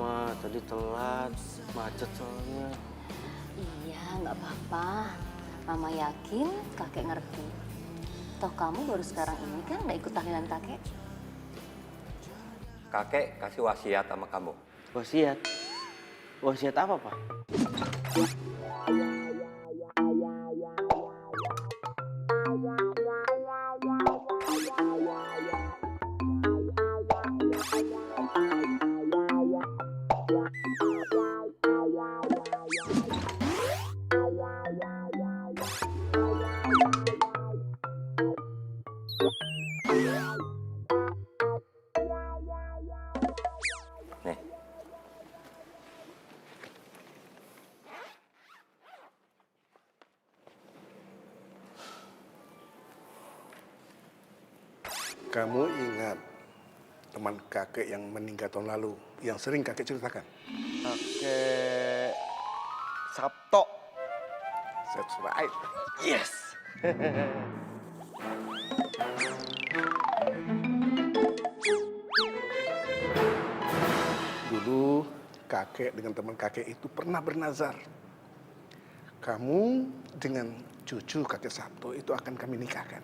Ma, tadi telat, macet soalnya. Iya, nggak apa-apa. Mama yakin kakek ngerti. Toh kamu baru sekarang ini kan nggak ikut tahlilan kakek. Kakek kasih wasiat sama kamu. Wasiat? Wasiat apa, Pak? Nih. Kamu ingat teman kakek yang meninggal tahun lalu, yang sering kakek ceritakan? Kakek Sabto. That's right. Yes. Dulu kakek dengan teman kakek itu pernah bernazar. Kamu dengan cucu kakek Sabto itu akan kami nikahkan.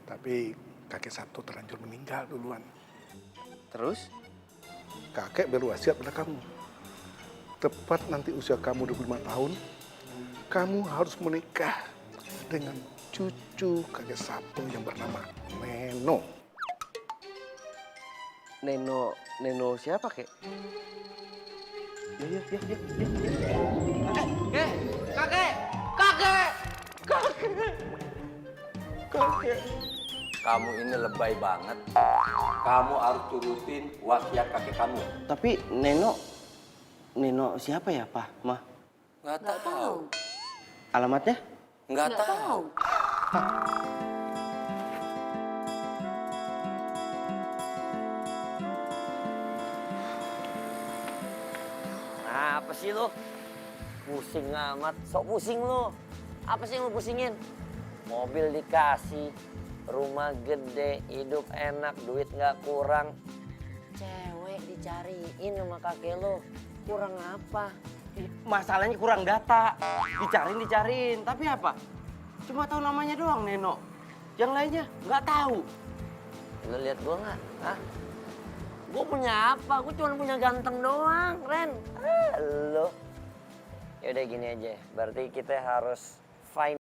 Tapi kakek Sabto terlanjur meninggal duluan. Terus? Kakek berwasiat pada kamu. Tepat nanti usia kamu 25 tahun, kamu harus menikah dengan cucu kakek Sabto yang bernama Neno. Neno siapa, Kek? Ya. Kakek. Kamu ini lebay banget. Kamu harus turutin wasiat kakek kamu. Tapi Neno siapa ya, Pak, Ma? Nggak tahu. Alamatnya? Nggak tahu. Apa sih lo? Pusing amat, sok pusing lo. Apa sih yang lo pusingin? Mobil dikasih, rumah gede, hidup enak, duit nggak kurang. Cewek dicariin sama kakek lo, kurang apa? Masalahnya kurang data. Dicariin. Tapi apa? Cuma tahu namanya doang, Neno. Yang lainnya nggak tahu. Lo lihat gua nggak? Hah? Gue punya apa? Gue cuma punya ganteng doang, Ren. Lo. Yaudah gini aja, berarti kita harus find.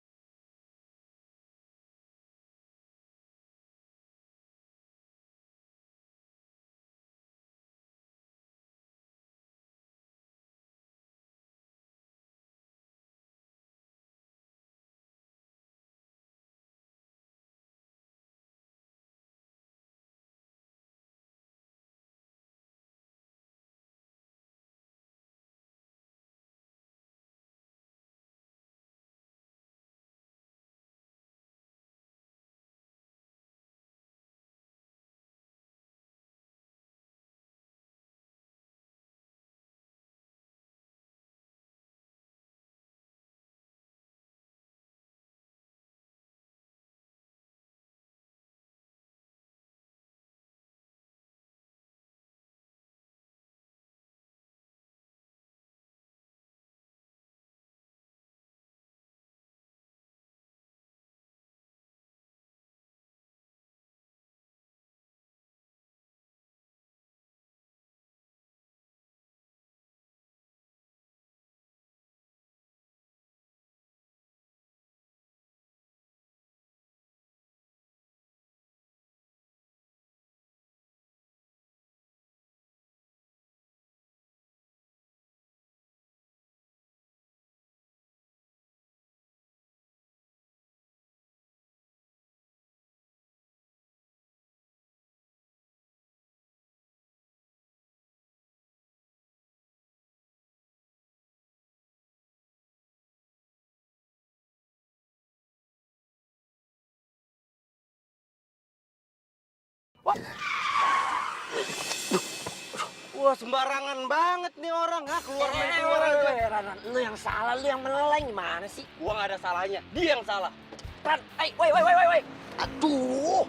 Wah, sembarangan banget nih orang. Keluar aja. Ranan, lu yang salah, lu yang meleleng gimana sih? Gua nggak ada salahnya. Dia yang salah. Ran, woi. Aduh.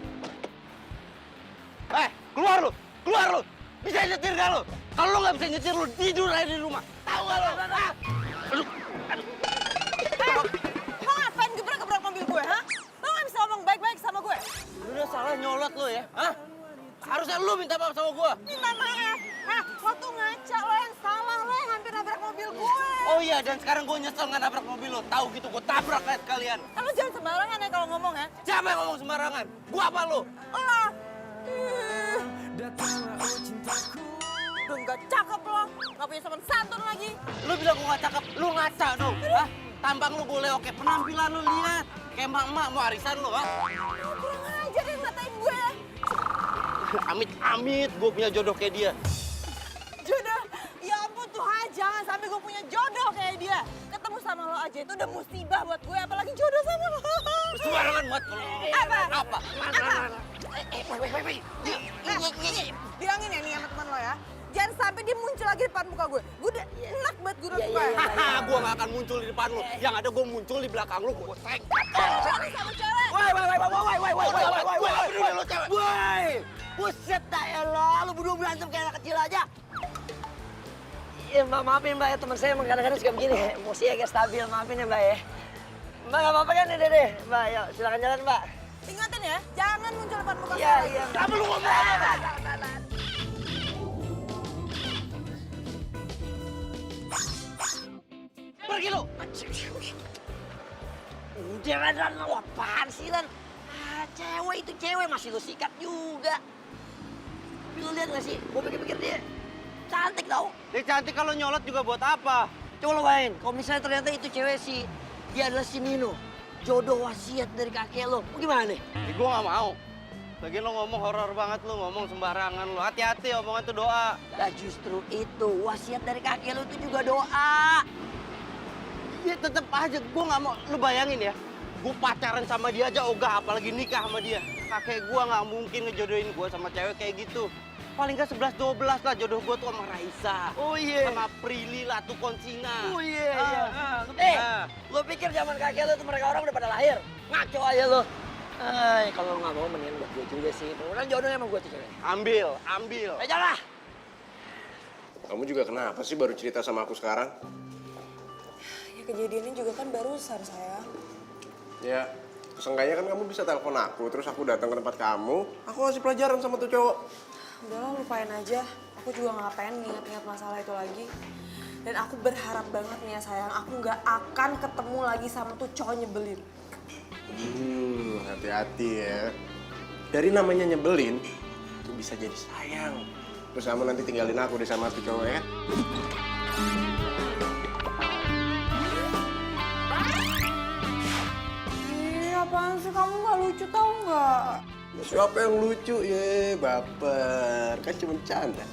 Keluar lu. Bisa nyetir gak lu? Kalau lo nggak bisa nyetir, lo tidur aja di rumah. Tahu nggak lo? Aduh. Lo ngapain gebrak-gebrak mobil gue, ha? Lo nggak bisa ngomong baik-baik sama gue? Lu udah salah nyolot lo ya? Hah? Harusnya lu minta maaf sama gua. Minta maaf. Hah? Lo tuh ngaca, lo yang salah. Lo yang hampir nabrak mobil gue. Oh iya, dan sekarang gua nyesel nggak nabrak mobil lo. Tahu gitu, gua tabrak kayak sekalian. Lo jangan sembarangan ya kalau ngomong ya. Siapa yang ngomong sembarangan? Gua apa lo? Lo. Udah nggak cakep lo. Nggak punya sopan santun lagi. Lu bilang gua nggak cakep, lu ngaca dong. Hah? Tampang lu boleh oke, penampilan lu lihat. Kayak emak-emak mau arisan lu, ha? Kurang ajar yang ngatain gue ya. Amit-amit gua punya jodoh kayak dia. Jodoh? Ya ampun Tuhan, jangan sampai gue punya jodoh kayak dia. Ketemu sama lo aja itu udah musibah buat gue, apalagi jodoh sama lo. Sembarangan buat kalau ngomong. Apa? Apa? Bilangin ya nih sama teman lo ya. Jangan sampai dia muncul lagi depan muka gue. Gue udah enak banget gue udah suka. Haha, gua nggak akan muncul di depan lu. Yang ada gua muncul di belakang lu, gua sengkat. Jangan sama cewek. Woi, buset dah ya lo, lu berdua berantem kayak anak kecil aja. Iya mbak, maafin mbak ya, teman saya emang kadang-kadang suka begini, emosi agak stabil, maafin ya mbak ya. Mbak gak apa-apa kan ya dede? Mbak, yuk silakan jalan mbak. Ingatin ya, jangan muncul depan muka Iya, gue. iya. Kamu lu ngomong apa? Pergi lu. Udah Ran, lu apaan sih Ran? Cewek itu cewek, masih lu sikat juga. Tapi lu lihat gak sih, gue pikir-pikir dia cantik tau. Dia cantik kalau nyolot juga buat apa? Coba lo bayangin, kalau misalnya ternyata itu cewek sih, dia adalah si Nino. Jodoh wasiat dari kakek lo, gimana nih? Gua nggak mau. Lagian lo ngomong horor banget, lo ngomong sembarangan lo. Hati-hati, omongan itu doa. Nah justru itu, wasiat dari kakek lo itu juga doa. Ya tetep aja, gua nggak mau. Lo bayangin ya, gua pacaran sama dia aja ogah, apalagi nikah sama dia. Kakek gua nggak mungkin ngejodohin gua sama cewek kayak gitu. Paling nggak 11-12 lah jodoh gua tuh sama Raisa. Oh iya. Sama Prilly lah tuh Konsina. Oh iya. Lo pikir zaman kakek lo tuh mereka orang udah pada lahir? Ngaco aja lo. Kalau lo nggak mau mendingan buat gue juga sih. Mudah-mudahan jodohnya sama gue tuh cewek. Ambil. Jangan lah. Kamu juga kenapa sih baru cerita sama aku sekarang? Ya kejadiannya juga kan barusan sayang. Ya, seenggaknya kan kamu bisa telepon aku, terus aku datang ke tempat kamu, aku kasih pelajaran sama tuh cowok. Udahlah lupain aja. Aku juga nggak pengen ingat-ingat masalah itu lagi. Dan aku berharap banget nih ya sayang, aku nggak akan ketemu lagi sama tuh cowok nyebelin. Hati-hati ya. Dari namanya nyebelin, itu bisa jadi sayang. Terus kamu nanti tinggalin aku deh sama tuh cowok ya. Ih, apaan sih kamu nggak lucu tau nggak? Siapa yang lucu ya, baper. Kan cuma canda.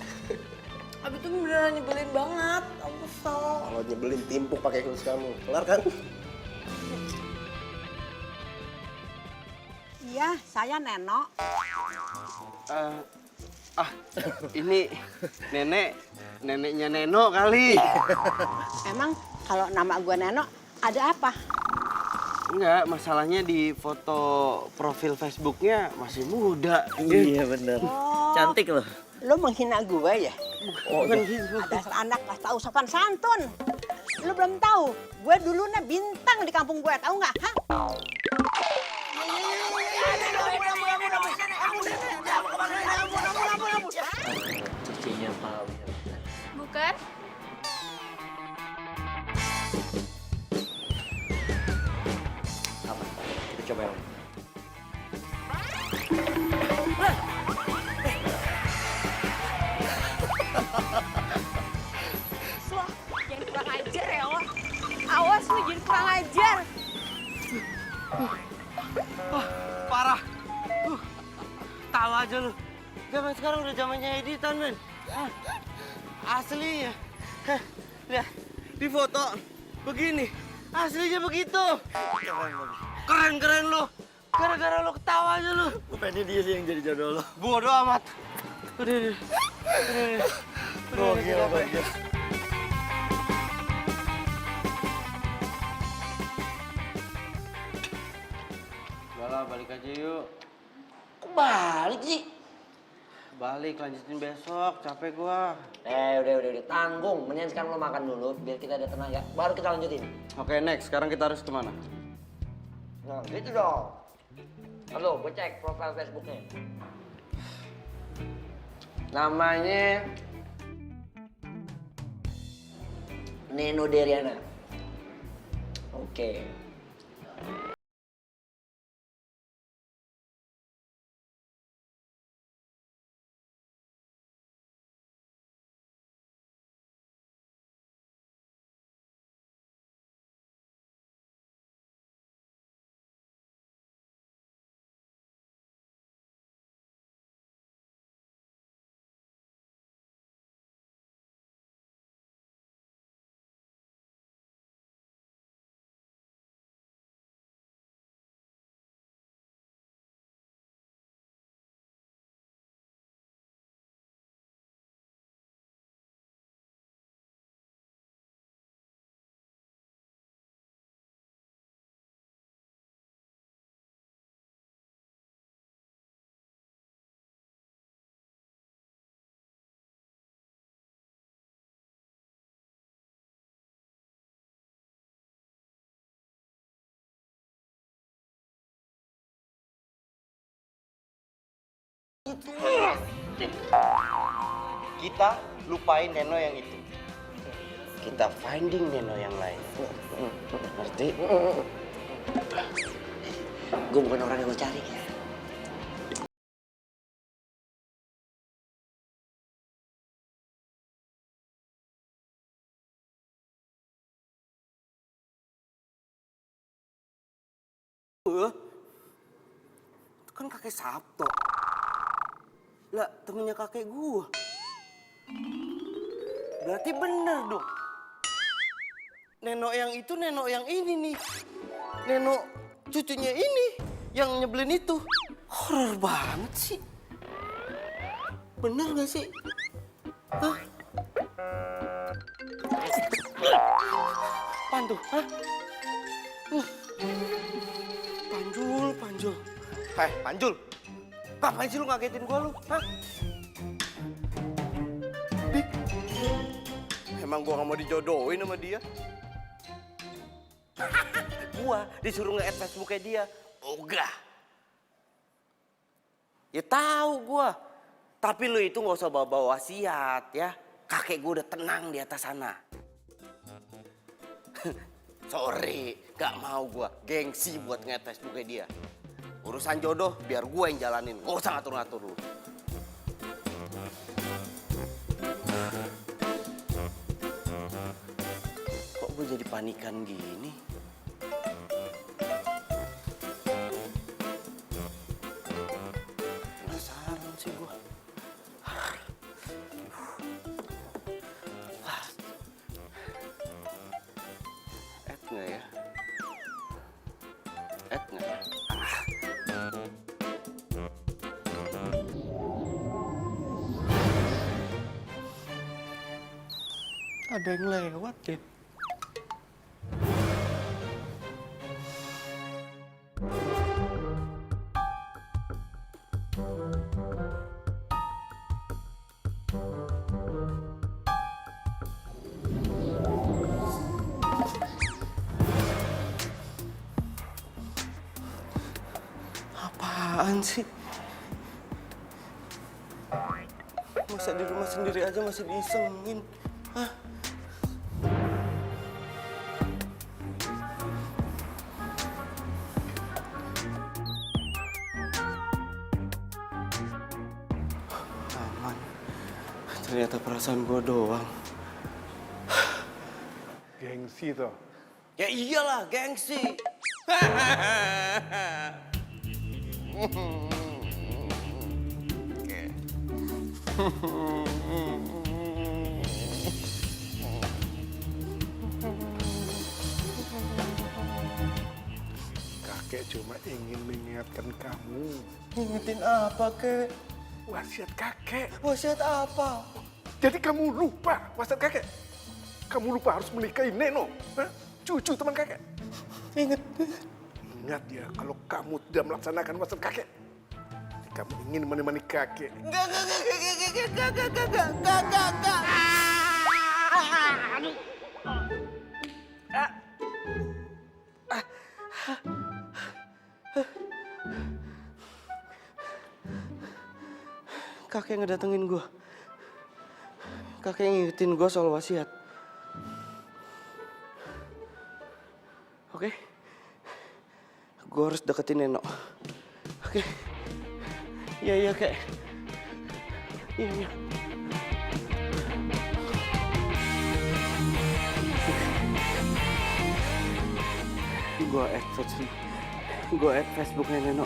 Abis itu beneran nyebelin banget, aku kesel. Kalau nyebelin timpuk pakai kumis kamu. Kelar kan? Iya, saya Neno. Ini neneknya Neno kali. Emang kalau nama gue Neno, ada apa? Enggak, masalahnya di foto profil Facebooknya masih muda. Iya bener. Cantik loh. Lo menghina gue ya? Bukan gitu. Ada anak gak tahu sopan santun. Lo belum tahu, gue dulunya bintang di kampung gue, tahu nggak? Hah? Cucinya Pak. Bukan? Apa? Kita coba yang. Wah, jangan kurang ajar ya lo. Awas lu jangan kurang ajar. Parah. Tahu aja lu. Zaman sekarang udah zamannya editan, men. Aslinya. Lihat, di foto begini. Aslinya begitu. Keren lu. Gara-gara lu ketawa aja lu. Bukannya dia sih yang jadi jodoh lo. Bodoh amat. Udah. Gokil. Udah lah, balik aja yuk. Kok balik sih? Balik, lanjutin besok. Capek gua. Udah. Tanggung. Mendingan sekarang lo makan dulu biar kita ada tenaga. Baru kita lanjutin. Oke, next. Sekarang kita harus kemana? Nah, gitu dong. Halo, gue cek profil Facebooknya. Namanya Neno Deriana. Oke. Kita lupain Neno yang itu. Kita finding Neno yang lain. Ngerti? Gue bukan orang yang lo cari. Itu kan kakek Sabto. Lah, temennya kakek gua. Berarti bener dong. Neno yang itu, Neno yang ini nih. Neno cucunya ini yang nyebelin itu. Horor banget sih. Bener gak sih? Hah? Apaan tuh? Hah? Panjul. Hei, Panjul. Ngapain sih lu ngagetin gua lu? Hah? Dik. Emang gua gak mau dijodohin sama dia? Gua disuruh nge-add Facebooknya dia. Ogah. Ya tahu gua. Tapi lu itu gak usah bawa-bawa wasiat ya. Kakek gua udah tenang di atas sana. Sorry, gak mau gua. Gengsi buat nge-add Facebooknya dia. Urusan jodoh biar gue yang jalanin. Gak usah ngatur-ngatur lu. Kok gue jadi panikan gini? Penasaran sih gue. Add nggak ya? Add nggak ya? Ada yang lewat deh. Apaan sih? Masa di rumah sendiri aja masih diisengin? Hah? Aman. Ternyata perasaan gue doang. Gengsi toh. Ya iyalah, gengsi. Kakek cuma ingin mengingatkan kamu. Ingetin apa, Kek? Wasiat kakek. Wasiat apa? Jadi kamu lupa wasiat kakek? Kamu lupa harus menikahi Neno, hah? Cucu teman kakek. Ingat. Ingat ya, kalau kamu tidak melaksanakan wasiat kakek, Kamu ingin menemani kakek. Enggak. Aduh. Kakek ngedatengin gue. Kakek ngingetin gue soal wasiat. Oke? Gue harus deketin Neno. Oke? Iya, Kek. Iya. Gue add Facebooknya Neno.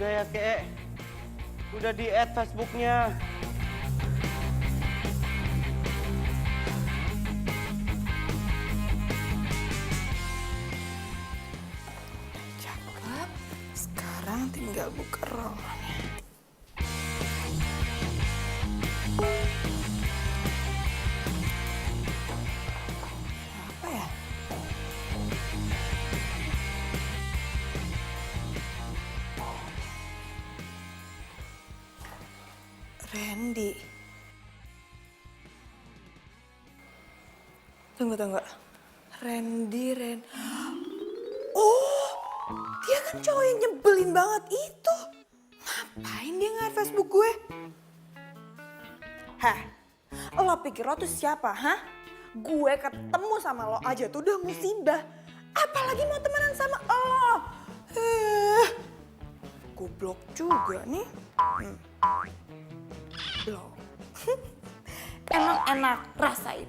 Udah ya, Kek. Udah di-add Facebooknya. Cakep. Sekarang tinggal buka rollnya. Apa ya? Randy. Tunggu. Randy. Oh, dia kan cowok yang nyebelin banget itu. Ngapain dia nge-add Facebook gue? Hah? Lo pikir lo tuh siapa, hah? Gue ketemu sama lo aja tuh udah musibah. Apalagi mau temenan sama lo. Goblok juga nih. Blok. Enak-enak, rasain.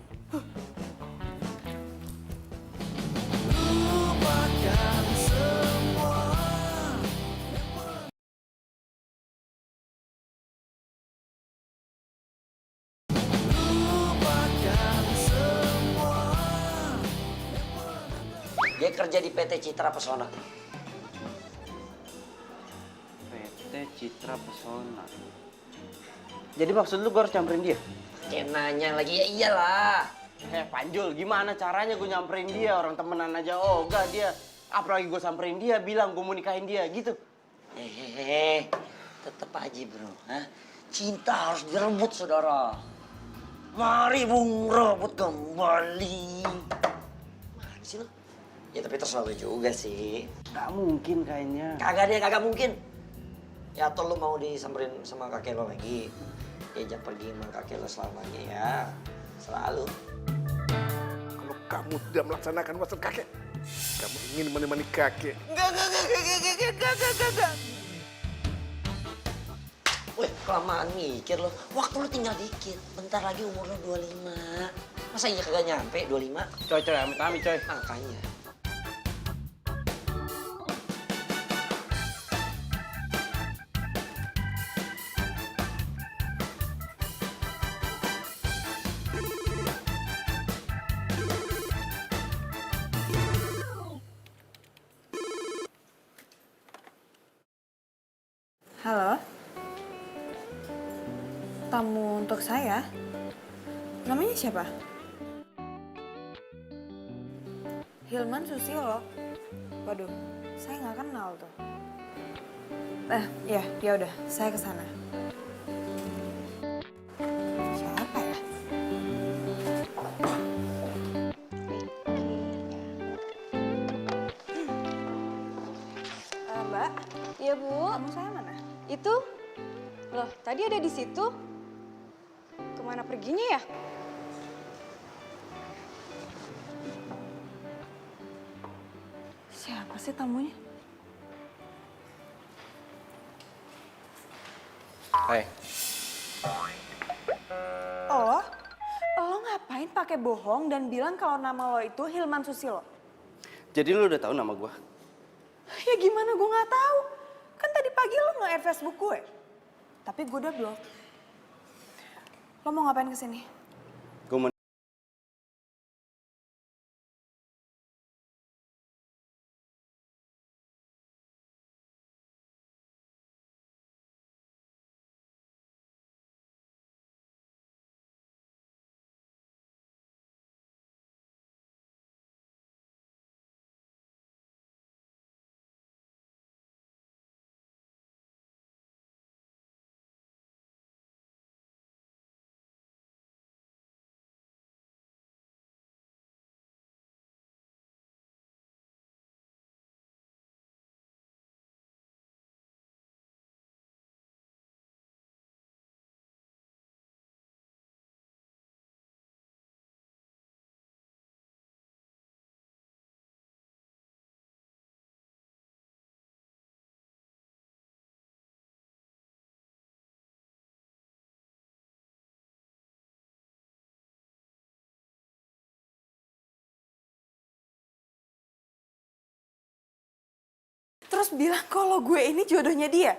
Dia kerja di PT Citra Pesona. PT Citra Pesona. Jadi maksud lu gue harus nyamperin dia? Kayak nanya lagi, ya iyalah. Panjul, gimana caranya gue nyamperin dia? Orang temenan aja ogah dia. Apalagi gue samperin dia, bilang gue mau nikahin dia, gitu. Tetep aja bro. Hah? Cinta harus direbut saudara. Mari bung rebut kembali. Mana sih lo? Ya tapi terserah lo juga sih. Gak mungkin kayaknya. Kagak mungkin. Ya atau lo mau disamperin sama kakek lo lagi. Diajak pergi sama kakek lo selamanya ya. Selalu. Kalau kamu tidak melaksanakan wasiat kakek, kamu ingin menemani kakek. Enggak. Wih, kelamaan mikir lo. Waktu lo tinggal dikit. Bentar lagi umur lo 25. Masa iya kagak nyampe 25? Coy, amit-amit coy. Makanya. Halo? Tamu untuk saya? Namanya siapa? Hilman Susilo. Waduh, saya nggak kenal tuh. Ya udah, saya kesana. Siapa ya? Mbak, Iya, Bu. tamu saya mana? Itu? Loh, tadi ada di situ. Kemana perginya ya? Siapa sih tamunya? Hai. Lo ngapain pakai bohong dan bilang kalau nama lo itu Hilman Susilo? Jadi lu udah tahu nama gue? Ya gimana gue nggak tahu? Kan tadi pagi lo nge-add Facebook gue. Tapi gue udah blok. Lo mau ngapain kesini? Gue mau terus bilang kalau gue ini jodohnya dia.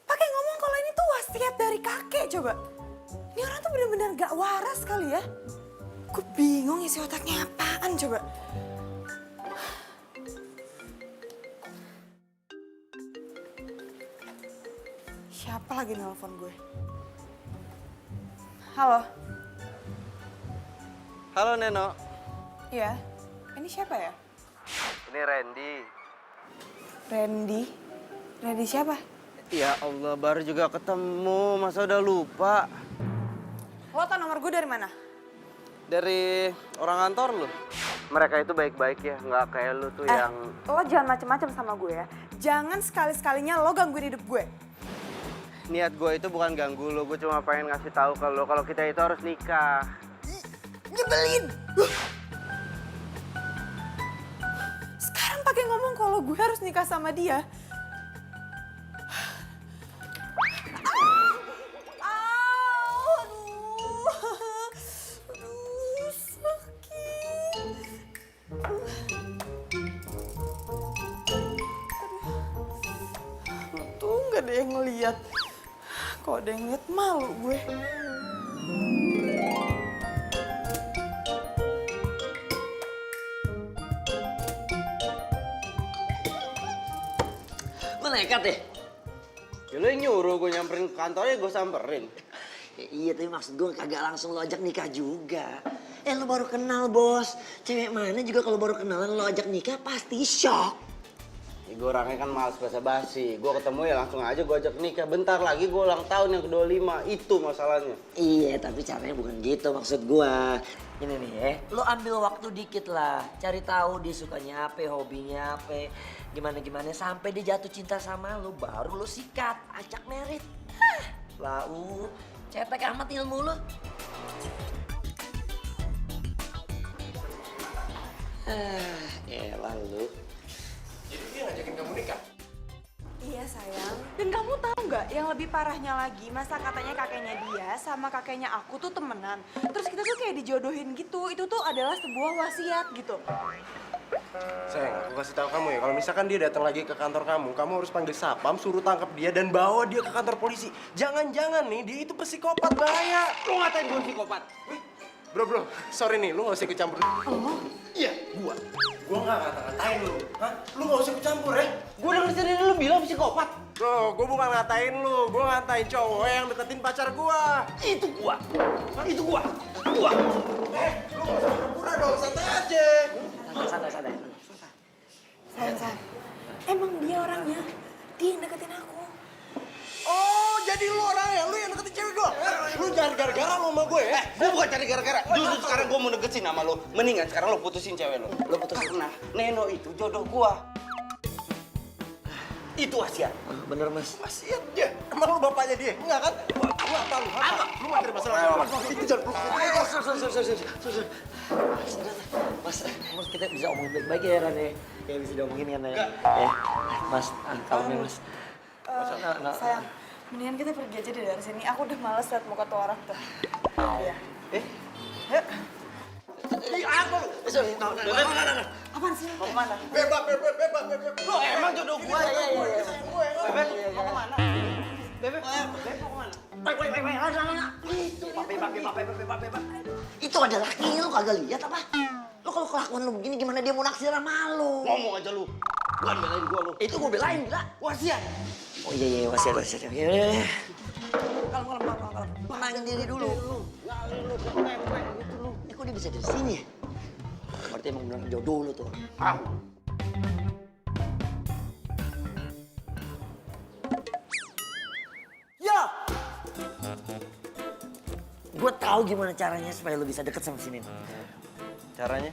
Pakai ngomong kalau ini tuh wasiat dari kakek coba. Ini orang tuh bener-bener gak waras kali ya. Gue bingung isi otaknya apaan coba. Siapa lagi nelfon gue? Halo? Halo Neno. Iya, ini siapa ya? Ini Randy. Randy? Randy siapa? Ya Allah, baru juga ketemu. Masa udah lupa? Lo tau nomor gue dari mana? Dari orang kantor lu. Mereka itu baik-baik ya, nggak kayak lu tuh yang... Lo jangan macem-macem sama gue ya. Jangan sekali-sekalinya lo gangguin hidup gue. Niat gue itu bukan ganggu lu, gue cuma pengen ngasih tahu ke lu kalau kita itu harus nikah. Nyebelin! Sekarang pakai ngomong kalau gue harus nikah sama dia. Aduh, sakit. Untung gak ada yang ngeliat. Kok ada yang ngeliat malu gue. Lo nekat deh. Ya lu yang nyuruh gue nyamperin ke kantornya, gue samperin. Ya, iya, tapi maksud gue kagak langsung lo ajak nikah juga. Lo baru kenal, Bos. Cewek mana juga kalau baru kenalan lo ajak nikah pasti shock. Ya, gue orangnya kan males basa-basi. Gue ketemu ya langsung aja gue ajak nikah. Bentar lagi gue ulang tahun yang ke-25. Itu masalahnya. Iya, tapi caranya bukan gitu maksud gue. Ini nih lo ambil waktu dikit lah. Cari tahu dia sukanya apa, hobinya apa. Gimana-gimana sampai dia jatuh cinta sama lo. Baru lo sikat, ajak merit. Lau, cetek amat ilmu lo. Elah lu. Jadi dia ngajakin kamu nikah? Iya sayang. Dan kamu tahu nggak yang lebih parahnya lagi, masa katanya kakeknya dia sama kakeknya aku tuh temenan. Terus kita tuh kayak dijodohin gitu. Itu tuh adalah sebuah wasiat gitu. Sayang, aku kasih tahu kamu ya, kalau misalkan dia datang lagi ke kantor kamu harus panggil satpam, suruh tangkap dia dan bawa dia ke kantor polisi. Jangan-jangan nih, dia itu psikopat, bahaya. Lu ngatain gue psikopat? Bro, sorry nih, lu gak usah ikut campur. Oh? Iya, gua gak ngata-ngatain lu. Hah? Lu gak usah ikut campur ya? Gue denger sendiri lu bilang psikopat. Bro, gua bukan ngatain lu, gua ngatain cowok yang deketin pacar gua. Itu gua. Lu gak usah pura-pura dong, santai aja. Santai. Sayang. Emang dia orangnya. Dia yang deketin aku. Oh, jadi lu orangnya, lu yang deketin cewek gua. Lu jangan gara-gara lu sama gue ya. Gue bukan cari gara-gara. Justru sekarang gue mau deketin sama lo. Mendingan sekarang lo putusin cewek lo. Lo putusin. Karena Neno itu jodoh gue. Itu wasiat. Bener, Mas. Wasiat dia. Emang lu bapaknya dia? Enggak kan? Lu apa lu? Apa? Lu materi masalah. Itu jangan Sorry. Mas, kita bisa omongin baik-baik ya, Ran ya? Kayak bisa diomongin kan ya? Ya, Mas, kalem ya, Mas. Sayang, mendingan kita pergi aja deh dari sini. Aku udah males liat muka tuh orang tuh. Iya. Yuk. Sorry, Apaan sih? Mau kemana? bebas. Lo emang jodoh gue. Iya. Bebek, mau kemana? Bebek mau kemana? Itu ada laki lu kagak lihat apa? Lo kalau kelakuan lu begini gimana dia mau naksir sama lu? Ngomong aja lu. Bukan belain gue lo. Itu gue belain, gila. Wasiat. Oh iya, wasiat. Iya. Kalem. Tenangin diri dulu. Ngalih lu, pempek gitu lu. Kok dia bisa dari sini ya? Berarti emang bener jodoh lu tuh. Ah. Ya! Gue tahu gimana caranya supaya lu bisa deket sama sini. Caranya?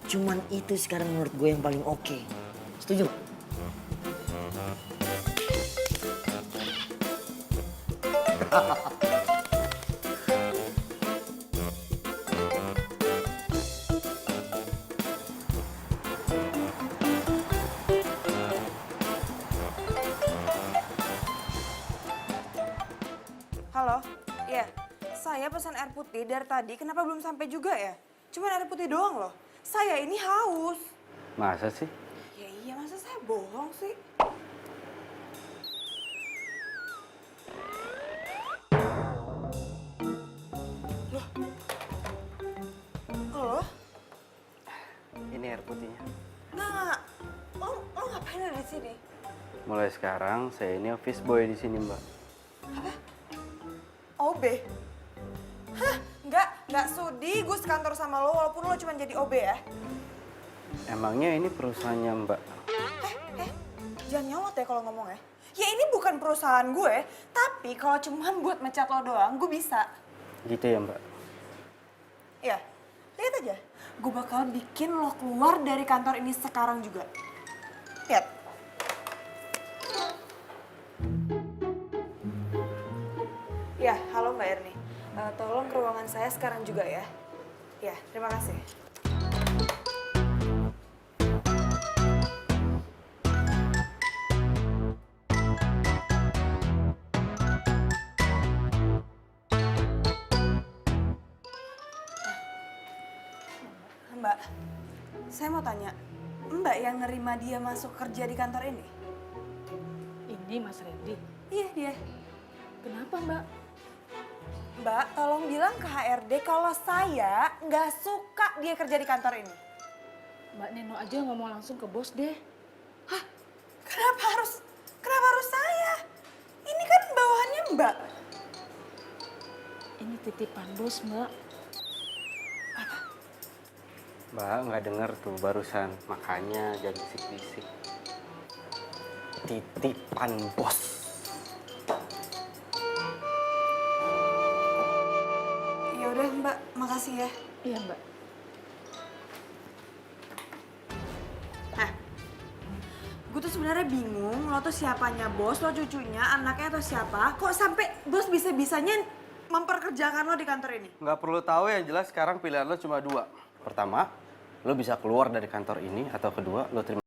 Cuman itu sekarang menurut gue yang paling oke. Setuju gak? Halo? Iya. Saya pesan air putih dari tadi, kenapa belum sampai juga ya? Cuman air putih doang loh. Saya ini haus. Masa sih? Ya iya, masa saya bohong sih? Loh? Loh? Ini air putihnya. Nggak. Lo ngapain ada di sini? Mulai sekarang saya ini office boy di sini, Mbak. OB? Hah? Nggak sudi gue sekantor sama lo walaupun lo cuma jadi OB ya? Emangnya ini perusahaannya, Mbak? Jangan nyolot ya kalau ngomong ya. Ya ini bukan perusahaan gue, tapi kalau cuman buat mecat lo doang, gue bisa. Gitu ya, Mbak? Ya, lihat aja. Gue bakal bikin lo keluar dari kantor ini sekarang juga. Lihat. Ya, halo Mbak Erni. Tolong ke ruangan saya sekarang juga ya. Ya, terima kasih. Mbak, saya mau tanya, Mbak yang nerima dia masuk kerja di kantor ini? Ini Mas Randy. Iya, dia. Kenapa, Mbak? Mbak, tolong bilang ke HRD kalau saya nggak suka dia kerja di kantor ini. Mbak Neno aja ngomong langsung ke bos deh. Hah? Kenapa harus saya? Ini kan bawahannya Mbak. Ini titipan bos, Mbak. Mbak nggak dengar tuh barusan, makanya jadi bisik-bisik. Titipan bos. Ya udah Mbak, makasih ya. Iya, Mbak. Nah, gue tuh sebenarnya bingung, lo tuh siapanya bos, lo cucunya, anaknya atau siapa? Kok sampai bos bisa-bisanya memperkerjakan lo di kantor ini? Nggak perlu tahu, yang jelas sekarang pilihan lo cuma dua. Pertama, lo bisa keluar dari kantor ini, atau kedua, lo terima.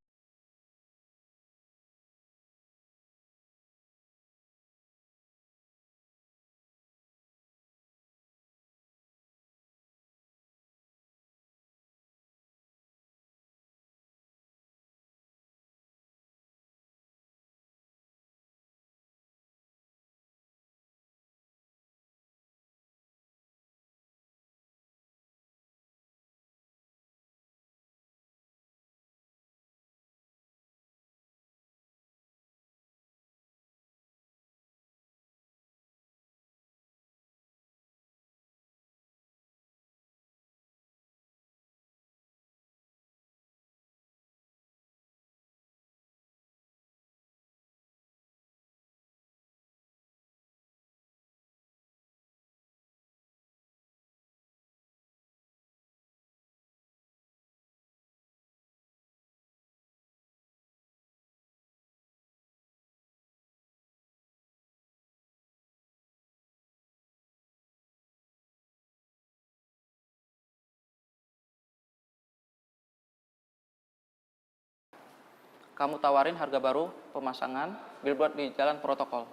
Kamu tawarin harga baru pemasangan billboard di jalan protokol.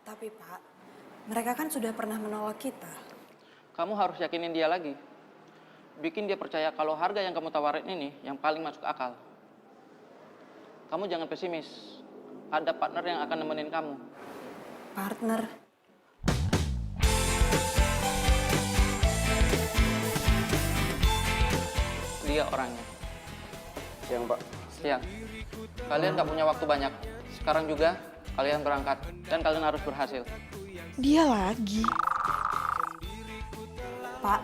Tapi Pak, mereka kan sudah pernah menolak kita. Kamu harus yakinin dia lagi. Bikin dia percaya kalau harga yang kamu tawarin ini yang paling masuk akal. Kamu jangan pesimis. Ada partner yang akan nemenin kamu. Partner? Dia orangnya. Siang, Pak. Siang. Kalian nggak punya waktu banyak. Sekarang juga kalian berangkat dan kalian harus berhasil. Dia lagi. Pak,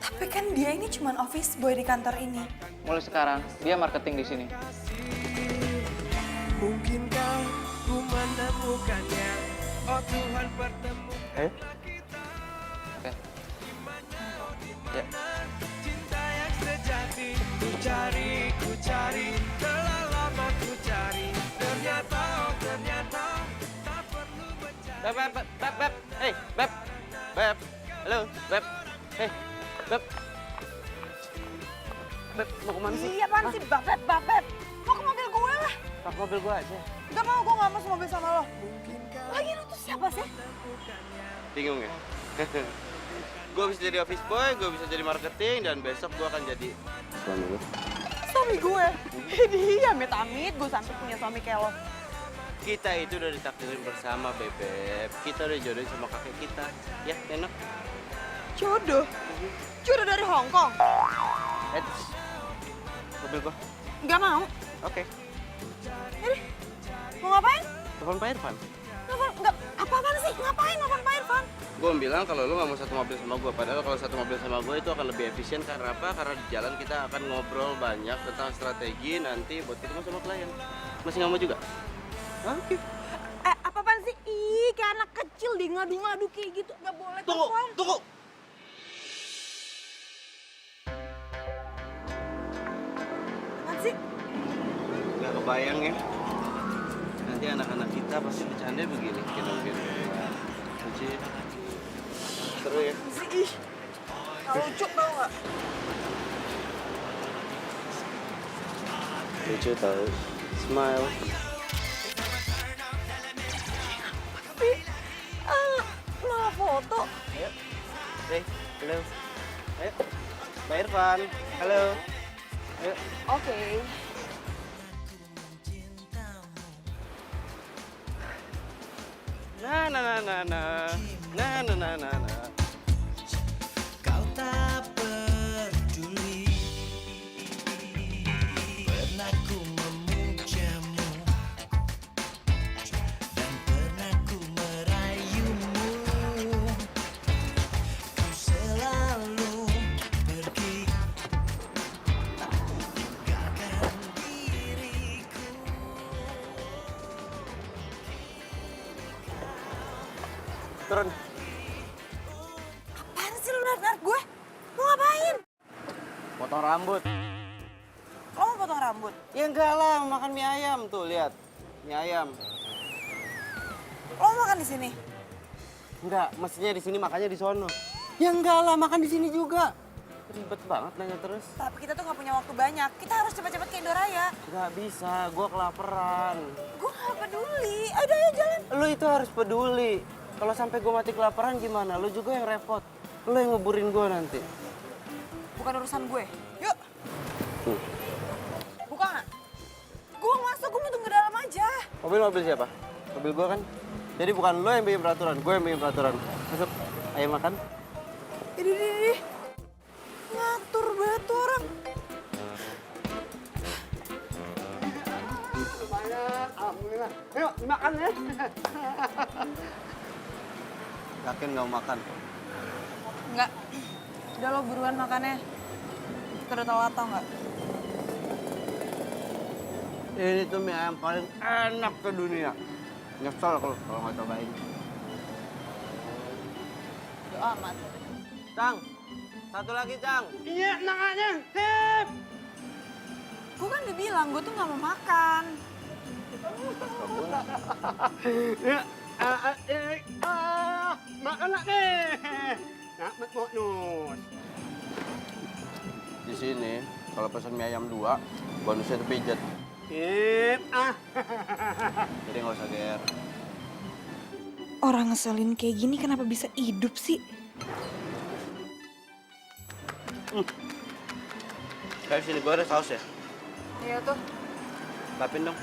tapi kan dia ini cuma office boy di kantor ini. Mulai sekarang dia marketing di sini. Mungkinkah ku menemukannya? Oh Tuhan pertemukan. Oke. Ya. Cinta yang sejati ku cari, telah lama ku cari. Ternyata, oh ternyata tak perlu mencari. Beb. Hey, Beb. Beb. Halo, Beb. Hey, Beb. Beb, mau kemana sih? Iya, apaan sih? Beb. Mau ke mobil gue lah. Pak, mobil gua aja. Gak mau, gue gak mau semobil sama lo. Lagi lo tuh siapa sih? Bingung ya? Gue bisa jadi office boy, gue bisa jadi marketing, dan besok gue akan jadi suami lu. Suami gue? Dia amit-amit gue sampai punya suami kayak lo. Kita itu udah ditakdirin bersama, Bebek. Kita udah jodohin sama kakek kita. Ya, enak. Jodoh? Jodoh dari Hong Kong? Eits. Mobil gua. Nggak mau. Oke. Ini, mau ngapain? Telepon Pak Irfan. Nggak, apa-apaan sih? Ngapain nelfon Pak Irfan? Gue bilang kalau lu nggak mau satu mobil sama gue. Padahal kalau satu mobil sama gue itu akan lebih efisien. Karena apa? Karena di jalan kita akan ngobrol banyak tentang strategi nanti buat ketemu sama klien. Masih nggak mau juga? Oke. Apa-apaan sih? Ih, kayak anak kecil di ngadu-ngadu kayak gitu. Nggak boleh telepon. Tunggu. Apaan sih? Nggak kebayang ya. Nanti anak-anak kita pasti bercanda begini. Gitu. Lucu. Seru ya. Ih, nggak lucu tau nggak? Lucu tau. Smile. Malah foto. Ayo. Hey, halo. Ayo. Pak Irfan. Halo. Ayo. Oke. Na. Kau tak peduli. Pernah ku memujamu dan pernah ku merayumu. Kau selalu pergi tinggalkan diriku. Turun. Apaan sih lu narik gue? Mau ngapain? Potong rambut. Lo mau potong rambut? Ya enggak lah, makan mie ayam tuh, lihat. Mie ayam. Lo mau makan di sini? Enggak, mestinya di sini makannya di sono. Ya enggak lah, makan di sini juga. Ribet banget nanya terus. Tapi kita tuh nggak punya waktu banyak. Kita harus cepet-cepet ke Indoraya. Enggak bisa, gua kelaparan. Gue nggak peduli. Ayo jalan. Lu itu harus peduli. Kalau sampai gua mati kelaparan gimana? Lu juga yang repot. Lu yang ngeburin gua nanti. Bukan urusan gue. Yuk. Buka nggak? Gue masuk, gue mau tunggu dalam aja. Mobil siapa? Mobil gua kan. Jadi bukan lo yang bikin peraturan, gue yang bikin peraturan. Masuk, ayo makan. Idih. Ngatur banget tuh orang. Alhamdulillah. Ayo, makan ya. Yakin nggak mau makan? Enggak. Udah lo buruan makannya. Kita udah telat tau nggak? Ini tuh mie ayam paling enak ke dunia. Nyesel kalau nggak cobain. Yo amat. Cang, satu lagi Cang. Iya, nangannya. Sip. Gue kan udah bilang, gue tuh nggak mau makan. Makan nih. Nak bonus. Di sini kalau pesan mie ayam 2, bonusnya itu pijet. Jadi nggak usah GR. Orang ngeselin kayak gini kenapa bisa hidup sih? Kayak sini gue ada saus ya. Iya tuh. Lapin dong.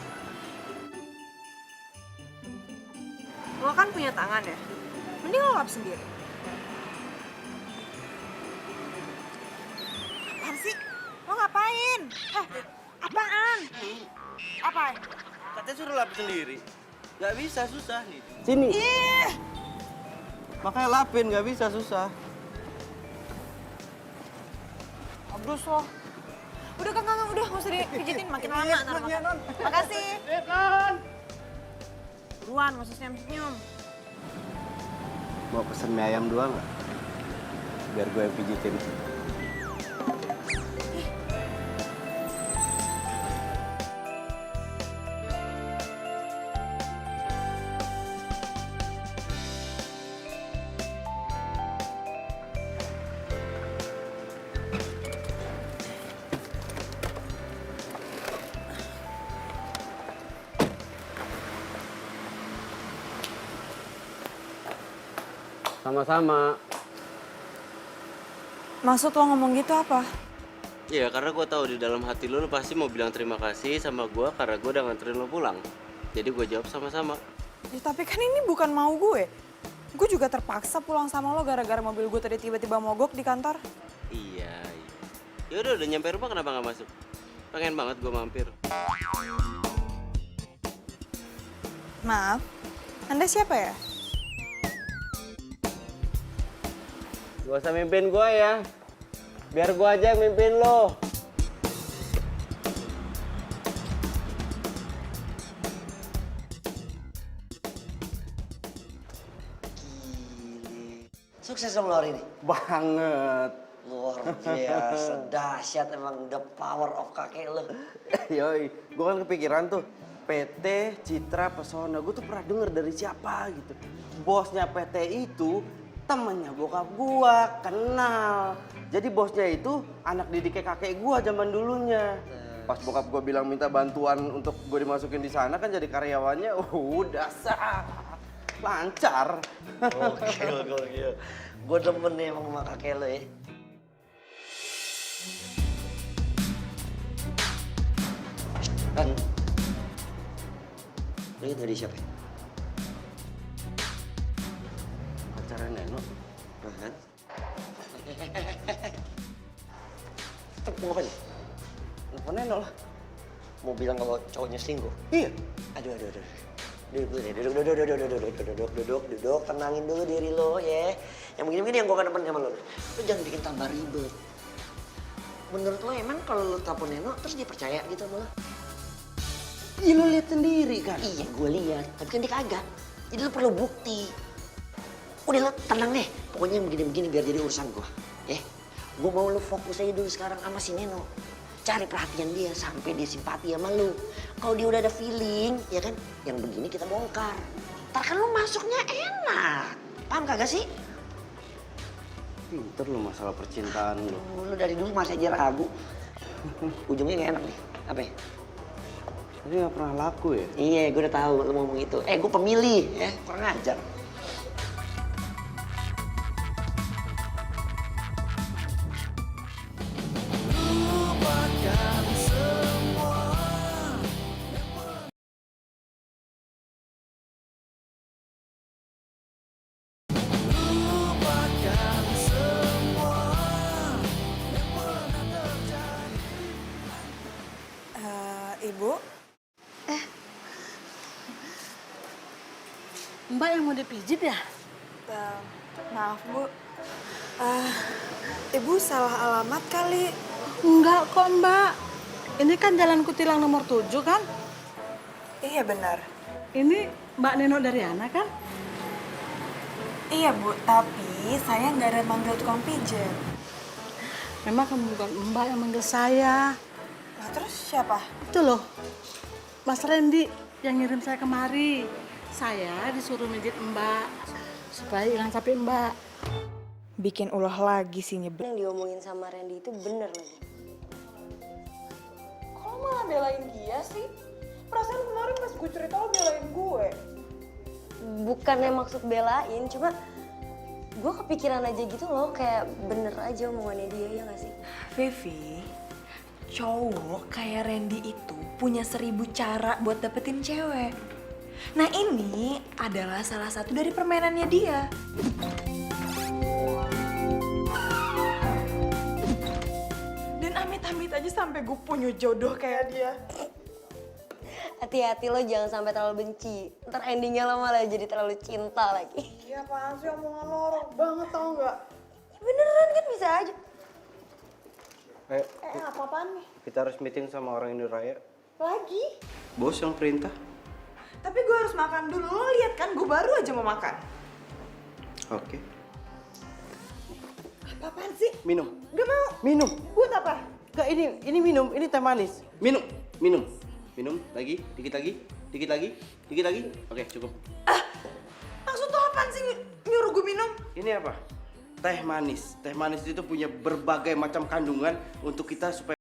Lo kan punya tangan ya? Mending lo lap sendiri. Apaan sih? Lo ngapain? Apaan? Apa? Katanya suruh lapin sendiri. Nggak bisa, susah nih. Sini. Ih! Makanya lapin, nggak bisa, susah. Abdus lo. Udah Kang, udah nggak usah dipijitin makin lama ntar makan. Makasih. Buruan, nggak usah senyum-senyum. Mau pesen mie ayam 2 nggak? Biar gue yang pijitin. Sama-sama. Maksud lo ngomong gitu apa? Iya, karena gue tahu di dalam hati lo pasti mau bilang terima kasih sama gue karena gue udah nganterin lo pulang. Jadi gue jawab sama-sama. Ya, tapi kan ini bukan mau gue. Gue juga terpaksa pulang sama lo gara-gara mobil gue tadi tiba-tiba mogok di kantor. Iya. Ya udah nyampe rumah kenapa nggak masuk? Pengen banget gue mampir. Maaf, Anda siapa ya? Gak usah mimpin gue ya. Biar gue aja yang mimpin lo. Sukses dong lo hari ini. Banget. Luar biasa, dahsyat emang the power of kakek lo. Yoi, gue kan kepikiran tuh. PT Citra Pesona, gue tuh pernah denger dari siapa gitu. Bosnya PT itu temennya bokap gue, kenal. Jadi bosnya itu anak didiknya kakek gue zaman dulunya. Pas bokap gue bilang minta bantuan untuk gue dimasukin di sana kan jadi karyawannya, udah sah. Lancar. Gokil. Gue demen nih emang sama kakek lo ya. Kan, lo itu dari siapa? Pacaran Neno. Kan? Mau ngapain? Telepon Neno lah. Mau bilang kalau cowoknya selingkuh? Iya. Aduh. Duduk, tenangin dulu diri lo ya. Yang begini-begini yang gue kan demen sama lo. Lo jangan bikin tambah ribet. Menurut lo emang kalau lo telepon Neno terus dia percaya gitu sama lo? Iya lo lihat sendiri kan. Iya gue lihat, tapi kan dia kagak. Jadi lo perlu bukti. Udah lo tenang deh, pokoknya yang begini-begini biar jadi urusan gue. Ya, gue mau lo fokus aja dulu sekarang sama si Neno. Cari perhatian dia sampai dia simpati sama lu. Kalau dia udah ada feeling, ya kan, yang begini kita bongkar. Ntar kan lu masuknya enak. Paham kagak sih? Pinter lo masalah percintaan lo. Lu dari dulu masih aja ragu. Ujungnya gak enak nih. Apa ya? Tapi gak pernah laku ya? Iya, gue udah tahu lu ngomong itu. Gue pemilih, ya. Kurang ajar. Lupakan semua. Lupakan semua yang pernah terjadi. Ibu? Mbak yang mau dipijit ya? Maaf, Bu. Ibu salah alamat kali. Enggak kok, Mbak. Ini kan Jalan Kutilang nomor 7 kan? Iya, benar. Ini Mbak Neno dari Ana kan? Iya, Bu. Tapi saya nggak ada manggil tukang pijat. Memang kamu bukan Mbak yang manggil saya. Nah, terus siapa? Itu loh, Mas Randy yang ngirim saya kemari. Saya disuruh mijit Mbak supaya hilang capek Mbak. Bikin ulah lagi sih nyebel. Yang diomongin sama Randy itu bener lagi. Kok lo malah belain dia sih? Perasaan kemarin pas gue cerita lo belain gue. Bukannya maksud belain, cuma gue kepikiran aja gitu loh, kayak bener aja omongannya dia, ya gak sih? Vivi, cowok kayak Randy itu punya 1000 cara buat dapetin cewek. Nah ini adalah salah satu dari permainannya dia. Dan amit-amit aja sampai gue punya jodoh kayak dia. Hati-hati lo jangan sampai terlalu benci. Ntar endingnya lo malah jadi terlalu cinta lagi. Iya apaan sih omongan lo orang banget tau gak? Ya beneran kan bisa aja. Ayo, Apa-apaan nih? kita harus meeting sama orang Indoraya. Lagi? Bos yang perintah. Tapi gue harus makan dulu, lo lihat kan gue baru aja mau makan. Oke. Apa-apaan sih? Minum. Gak mau. Minum. Buat apa? Enggak, ini minum, ini teh manis. Minum. Minum, lagi, dikit lagi. Oke, cukup. Maksud lo apaan sih nyuruh gue minum? Ini apa? Teh manis. Teh manis itu punya berbagai macam kandungan untuk kita supaya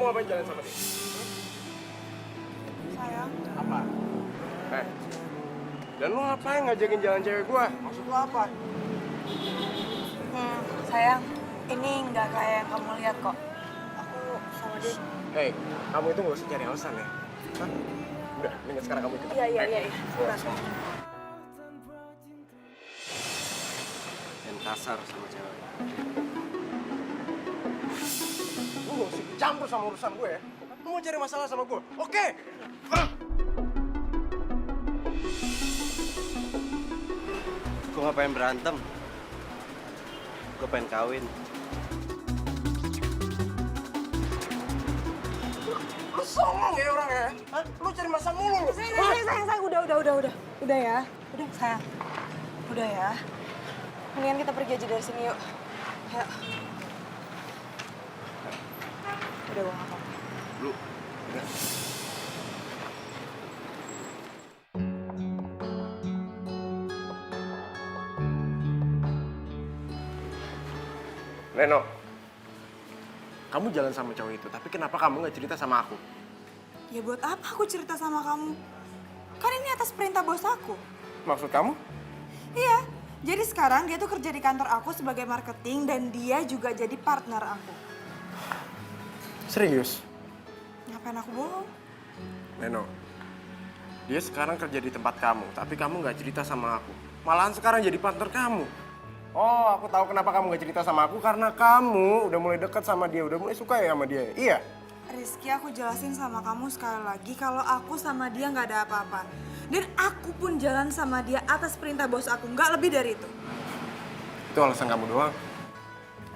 ngapain jalan sama dia? Sayang, Apa? Dan lu ngapain ngajakin jalan cewek gua? Maksud lu apa? sayang, ini nggak kayak yang kamu lihat kok. Aku sama dia. Hei, kamu itu nggak usah cari alasan ya. Hah? Udah, mendingan sekarang kamu ikut. Iya. Sebentar. Dan kasar sama cewek. Lu nggak usah campur sama urusan gue ya. Lu mau cari masalah sama gue? Oke. Gue gak pengen berantem. Gue pengen kawin. Lu songong ya orang ya? Hah? Lu cari masalah mulu lu. Sayang, udah ya. Udah, sayang. Udah ya. Mendingan kita pergi aja dari sini yuk. Ayo. Udah, gue nggak apa-apa. Lu, udah. Leno, kamu jalan sama cowok itu, tapi kenapa kamu nggak cerita sama aku? Ya buat apa aku cerita sama kamu? Kan ini atas perintah bos aku. Maksud kamu? Iya, jadi sekarang dia tuh kerja di kantor aku sebagai marketing dan dia juga jadi partner aku. Serius? Ngapain aku bohong? Leno, dia sekarang kerja di tempat kamu, tapi kamu nggak cerita sama aku. Malahan sekarang jadi partner kamu. Oh, aku tahu kenapa kamu nggak cerita sama aku, karena kamu udah mulai dekat sama dia, udah mulai suka ya sama dia. Iya? Rizky, aku jelasin sama kamu sekali lagi kalau aku sama dia nggak ada apa-apa. Dan aku pun jalan sama dia atas perintah bos aku, nggak lebih dari itu. Itu alasan kamu doang.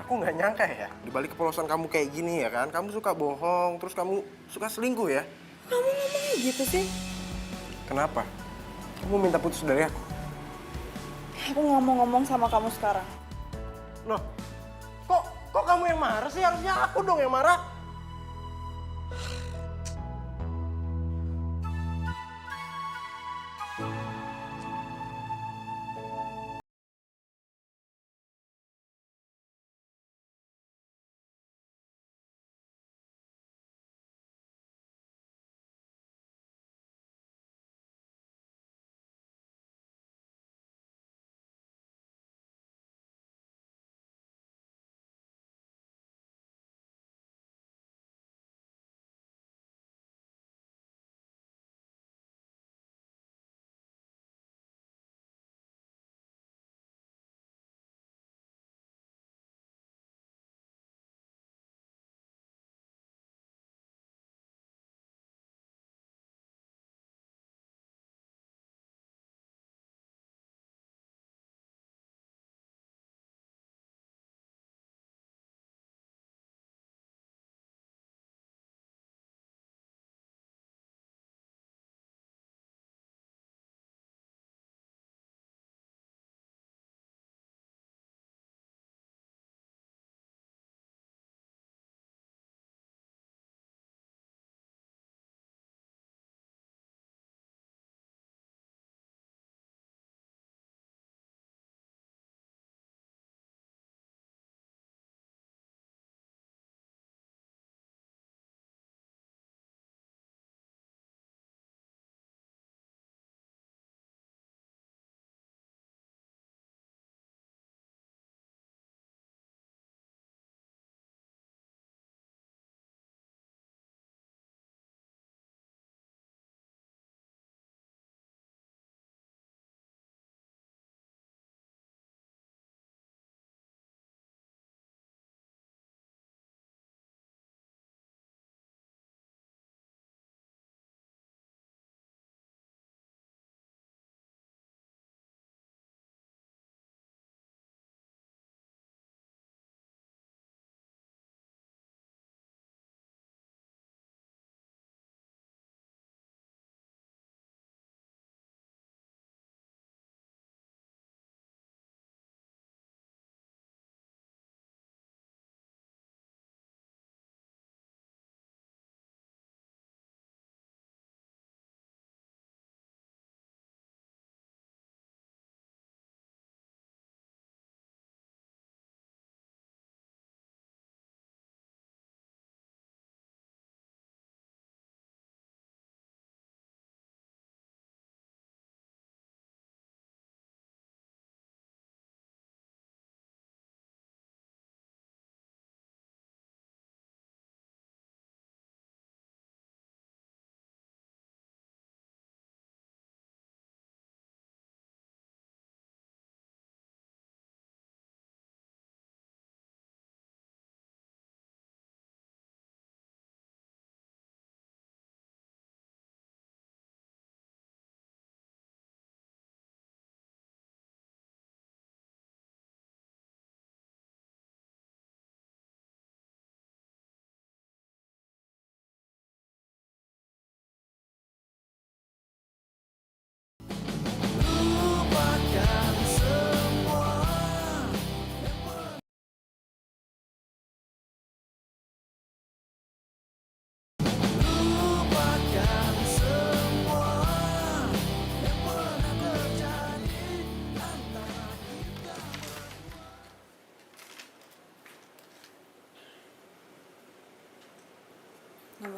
Aku nggak nyangka ya, di balik kepolosan kamu kayak gini ya kan, kamu suka bohong, terus kamu suka selingkuh ya. Kamu ngomongnya gitu sih? Kenapa? Kamu minta putus dari aku? Aku nggak mau ngomong sama kamu sekarang. Loh, kok kamu yang marah sih? Harusnya aku dong yang marah.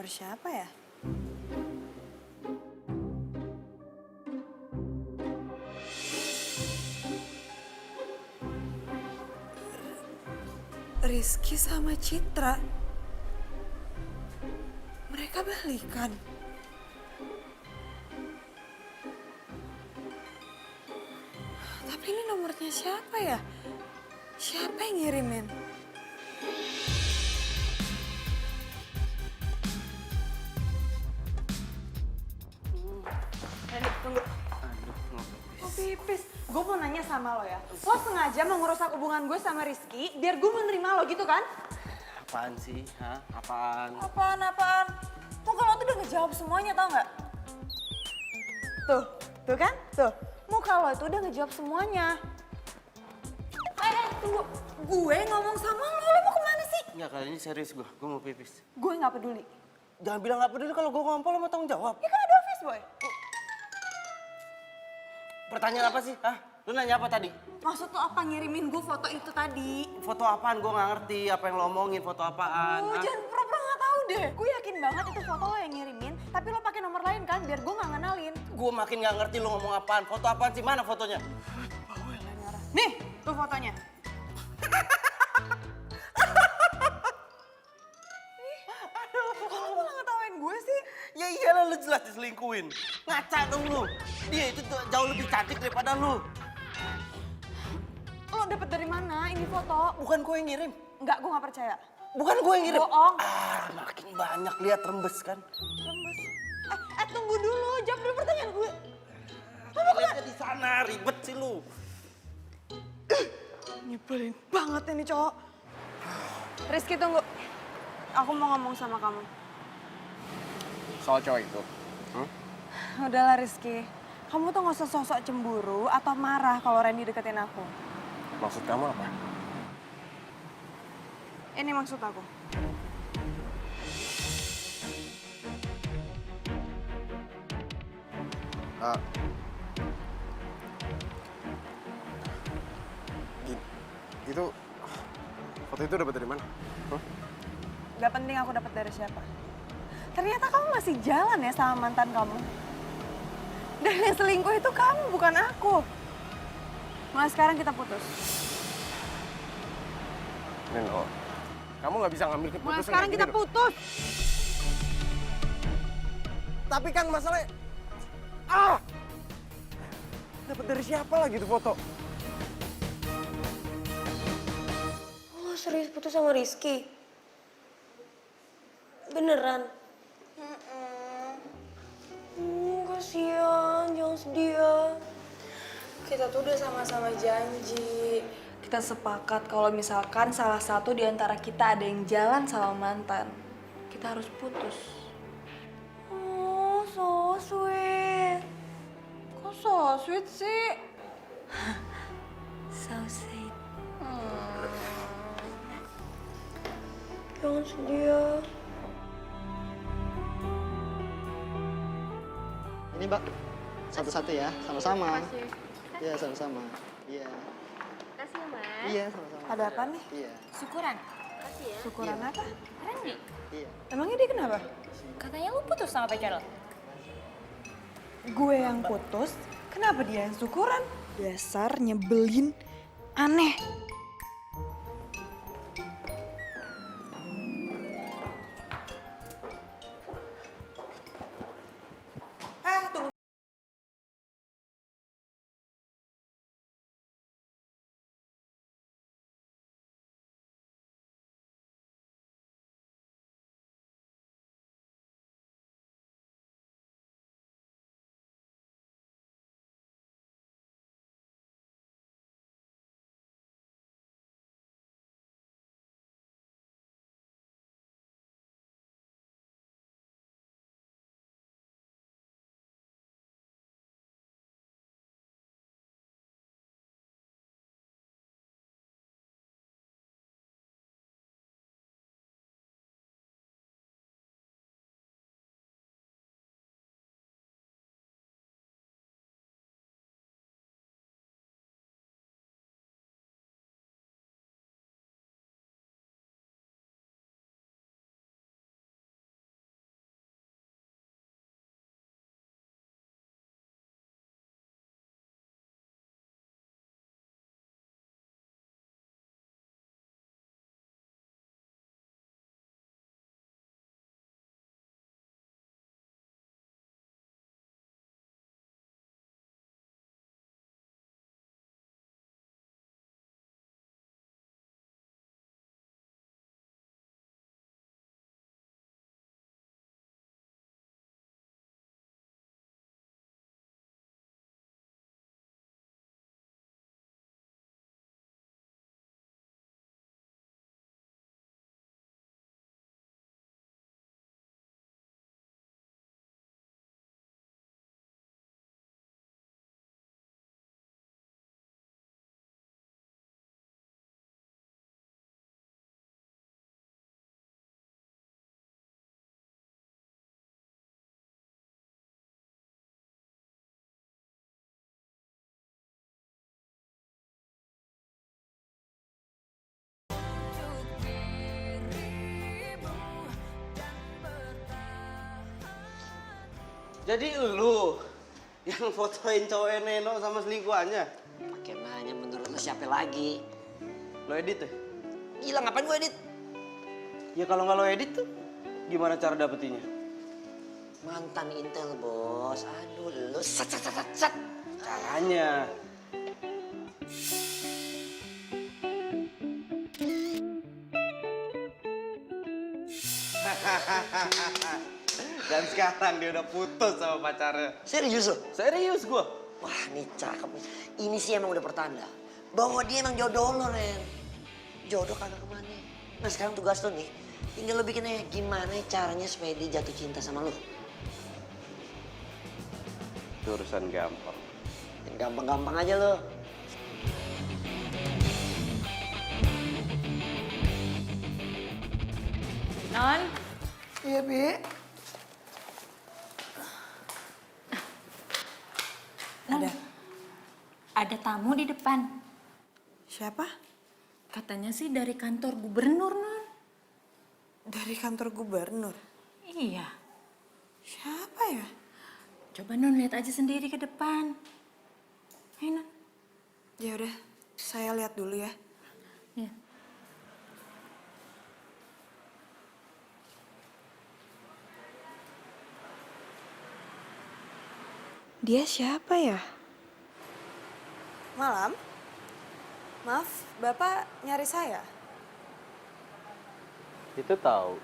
kabar siapa ya? Rizky sama Citra. Mereka balikan. Tapi ini nomornya siapa ya? Siapa yang ngirimin? Randy, tunggu. Mau pipis. Gue mau nanya sama lo ya. Lo sengaja mau ngerusak hubungan gue sama Rizky biar gue menerima lo gitu kan? Apaan sih? Hah? Apaan? Apaan? Muka lo tuh udah ngejawab semuanya tau nggak? Tuh kan? Tuh. Muka lo itu udah ngejawab semuanya. Tunggu. Gue ngomong sama lo mau kemana sih? Enggak, kali ini serius gue mau pipis. Gue nggak peduli. Jangan bilang nggak peduli kalau gue ngompol lo mau tanggung jawab. Ya kan ada office boy. Pertanyaan apa sih? Hah? Lu nanya apa tadi? Maksud lo apa ngirimin gue foto itu tadi? Foto apaan? Gue nggak ngerti apa yang lo omongin, foto apaan. Oh, Hah? jangan pura-pura nggak tahu deh. Gue yakin banget itu foto lo yang ngirimin, tapi lo pakai nomor lain kan biar gue nggak ngenalin. Gue makin nggak ngerti lo ngomong apaan. Foto apaan sih? Mana fotonya? Nih, tuh fotonya. Kok lo malah ngetawain gue sih? Ya iyalah lu jelas diselingkuhin. Ngaca dong lu. Dia itu jauh lebih cantik daripada lu. Lo dapet dari mana ini foto? Bukan gue yang ngirim. Enggak, gue nggak percaya. Bukan gue yang ngirim. Bohong. Makin banyak lihat rembes kan. Rembes. Tunggu dulu, jawab dulu pertanyaan gue. Lihatnya di sana, ribet sih lu. Nyebelin banget ini cowok. Rizky tunggu. Aku mau ngomong sama kamu. Soal cowok itu. Udahlah Rizky. Kamu tuh gak usah sosok cemburu atau marah kalau Randy deketin aku. Maksud kamu apa? Ini maksud aku. Itu foto itu dapat dari mana? Gak penting aku dapat dari siapa. Ternyata kamu masih jalan ya sama mantan kamu. Dan yang selingkuh itu kamu, bukan aku. Mulai sekarang kita putus. Nino, kamu nggak bisa ngambil keputusan. Mulai sekarang kayak kita gini loh. putus. Tapi kan masalahnya... Dapat dari siapa lagi tuh foto? Lo serius putus sama Rizky? Beneran? Kasian, jangan sedih ya. Kita tuh udah sama-sama janji. Kita sepakat kalau misalkan salah satu di antara kita ada yang jalan sama mantan. Kita harus putus. Oh, so sweet. Kok so sweet sih? So sweet. Jangan sedih ya. Ini Mbak, satu-satu ya, sama-sama. Iya, sama-sama. Iya. Kasih ya, Mas. Iya, sama-sama. Ada apa nih? Iya. Syukuran. Kasih ya. Syukuran apa? Randy. Iya. Emangnya dia kenapa? Katanya lu putus sama pacar lo. Gue yang putus, kenapa dia yang syukuran? Dasar nyebelin, aneh. Jadi lu yang fotoin cowok Neno sama selingkuhannya? Pakai nanya menurut lo siapa lagi? Lo edit ya? Gila ngapain gue edit? Ya kalau nggak lo edit tuh, gimana cara dapetinnya? Mantan Intel bos. Aduh lu sat. Caranya. Dan sekarang dia udah putus sama pacarnya. Serius lo? Serius gua. Wah nih cakep nih. Ini sih emang udah pertanda bahwa dia emang jodoh lo, Ren. Jodoh kagak kemana. Nah sekarang tugas lo nih, tinggal lo bikinnya gimana caranya supaya dia jatuh cinta sama lo. Itu urusan gampang. Yang gampang-gampang aja lo. Non. Iya, Bi. Ada tamu di depan. Siapa? Katanya sih dari kantor gubernur, Non. Dari kantor gubernur? Iya. Siapa ya? Coba Non lihat aja sendiri ke depan. Ayo, Non. Ya udah, saya lihat dulu ya. Ya. Dia siapa ya? Malam? Maaf, Bapak nyari saya? Itu tahu.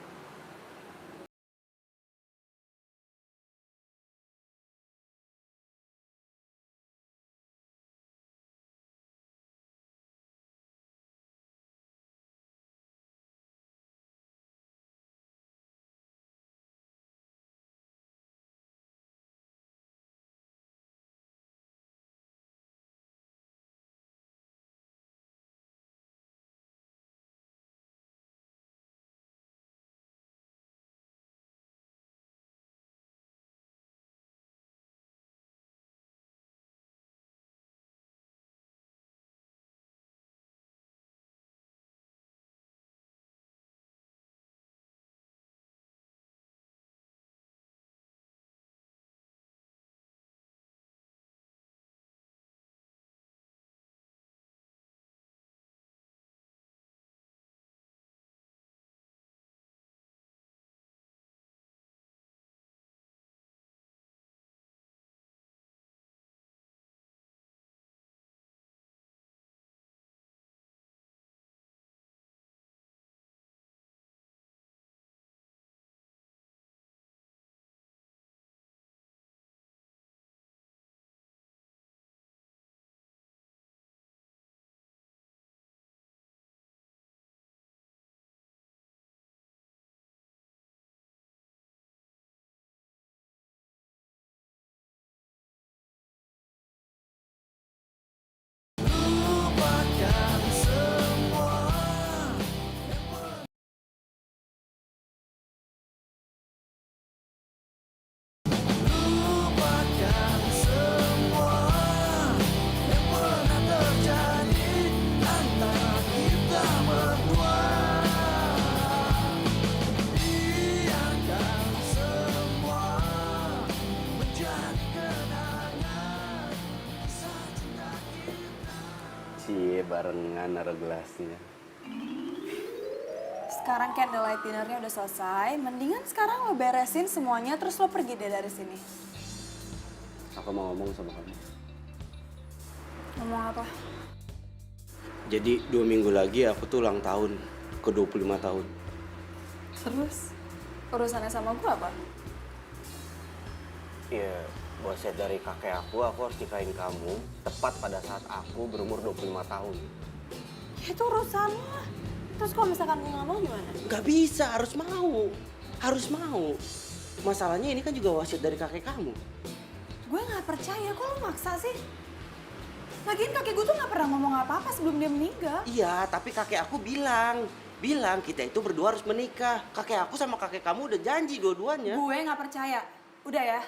Lupakan semua. Lupakan semua yang pernah terjadi antara kita berdua. Biarkan semua menjadi kenangan kisah cinta kita. Cie barengan naruh gelasnya. Sekarang candlelight dinnernya udah selesai, mendingan sekarang lo beresin semuanya terus lo pergi deh dari sini. Aku mau ngomong sama kamu. Ngomong apa? Jadi 2 minggu lagi aku tuh ulang tahun ke 25 tahun. Terus? Urusannya sama gue apa? Iya, wasiat dari kakek aku harus nikahin kamu tepat pada saat aku berumur 25 tahun. Ya itu urusan lo lah. Terus kalau misalkan gue gak mau gimana? Gak bisa, harus mau. Harus mau. Masalahnya ini kan juga wasiat dari kakek kamu. Gue gak percaya, kok lo maksa sih? Lagian kakek gue tuh gak pernah ngomong apa-apa sebelum dia meninggal. Iya, tapi kakek aku bilang kita itu berdua harus menikah. Kakek aku sama kakek kamu udah janji dua-duanya. Gue gak percaya. Udah ya,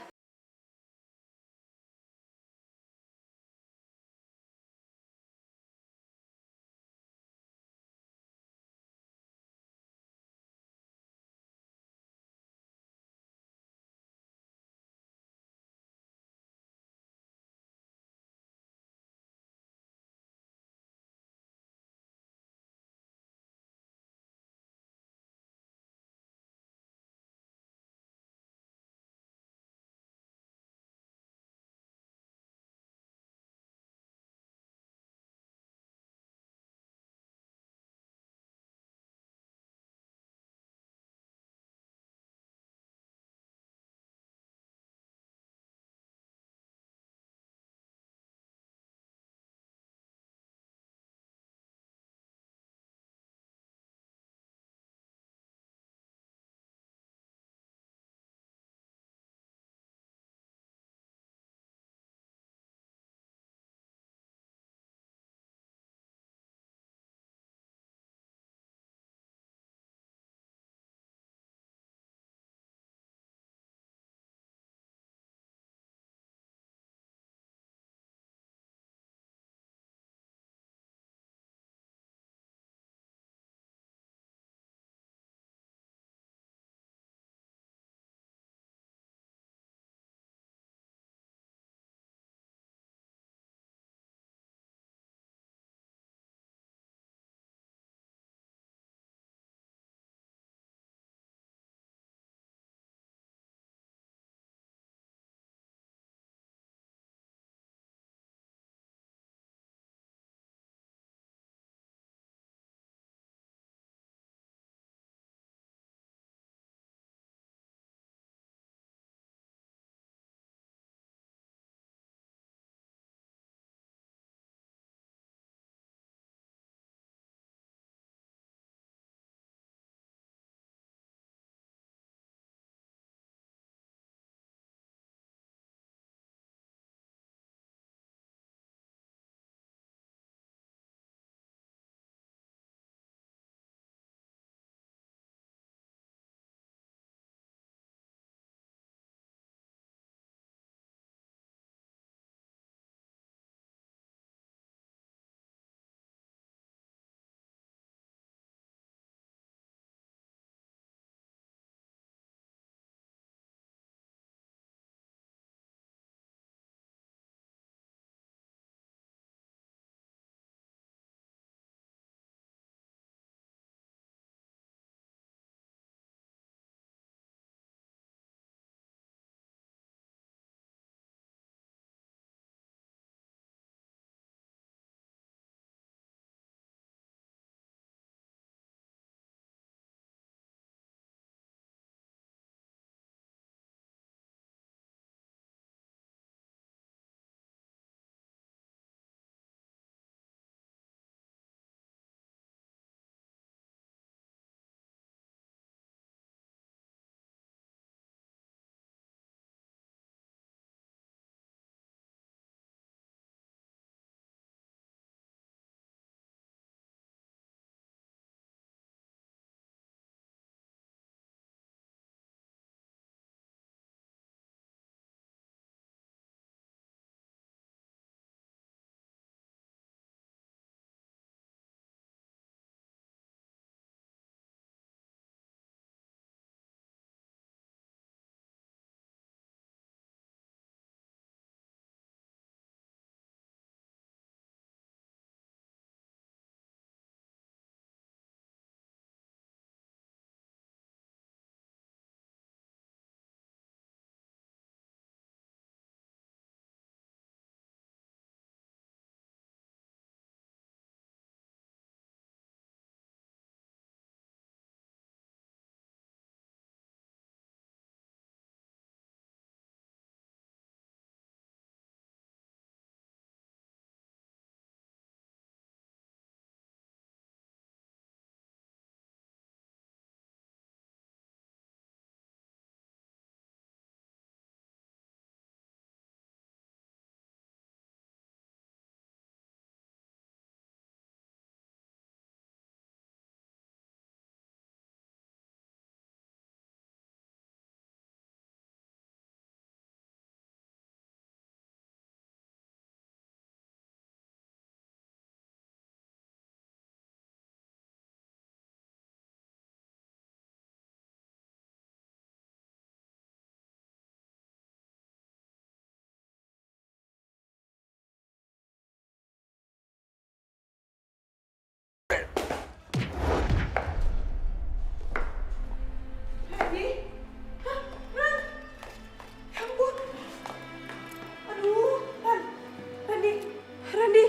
Randy,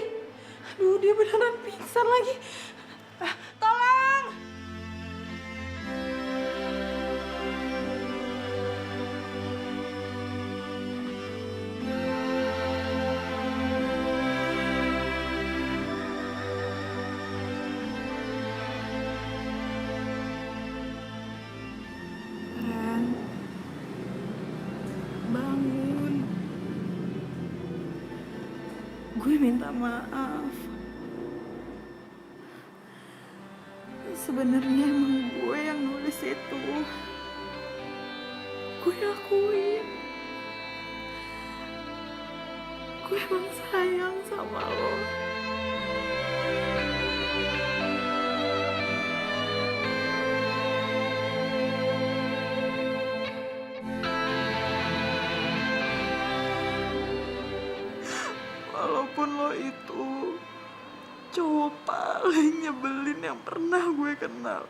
aduh dia beneran pingsan lagi. Tolong! Ren, bangun. Gue minta maaf. Sebenarnya emang gue yang nulis itu. Gue akuin. Gue emang sayang sama lo. Walaupun lo itu cowok paling nyebelin yang pernah gue kenal.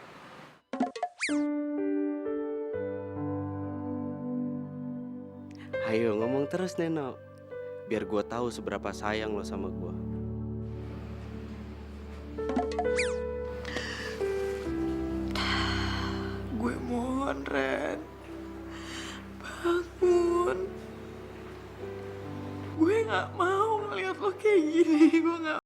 Ayo ngomong terus Neno, biar gue tahu seberapa sayang lo sama gue. Gue mohon, Ren. Bangun. Gue gak mau ngeliat lo kayak gini. Gue gak.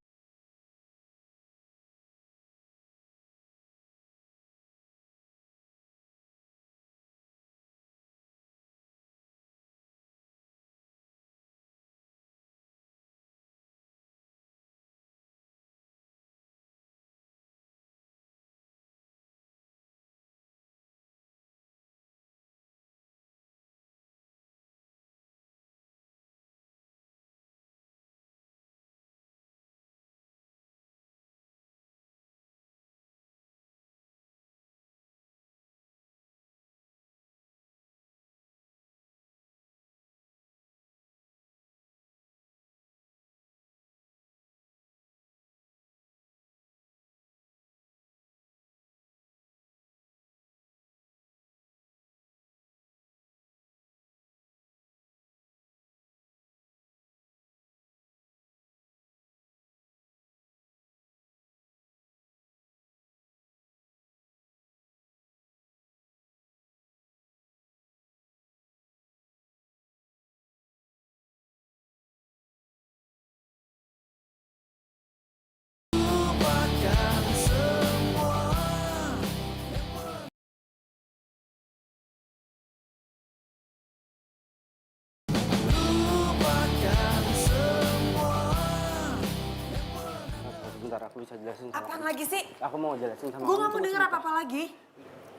Bentar, aku bisa jelasin sama Apaan kamu. lagi sih? Aku mau jelasin sama Gue kamu. gak mau denger apa-apa lagi.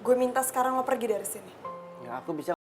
Gue minta sekarang lo pergi dari sini. Ya aku bisa.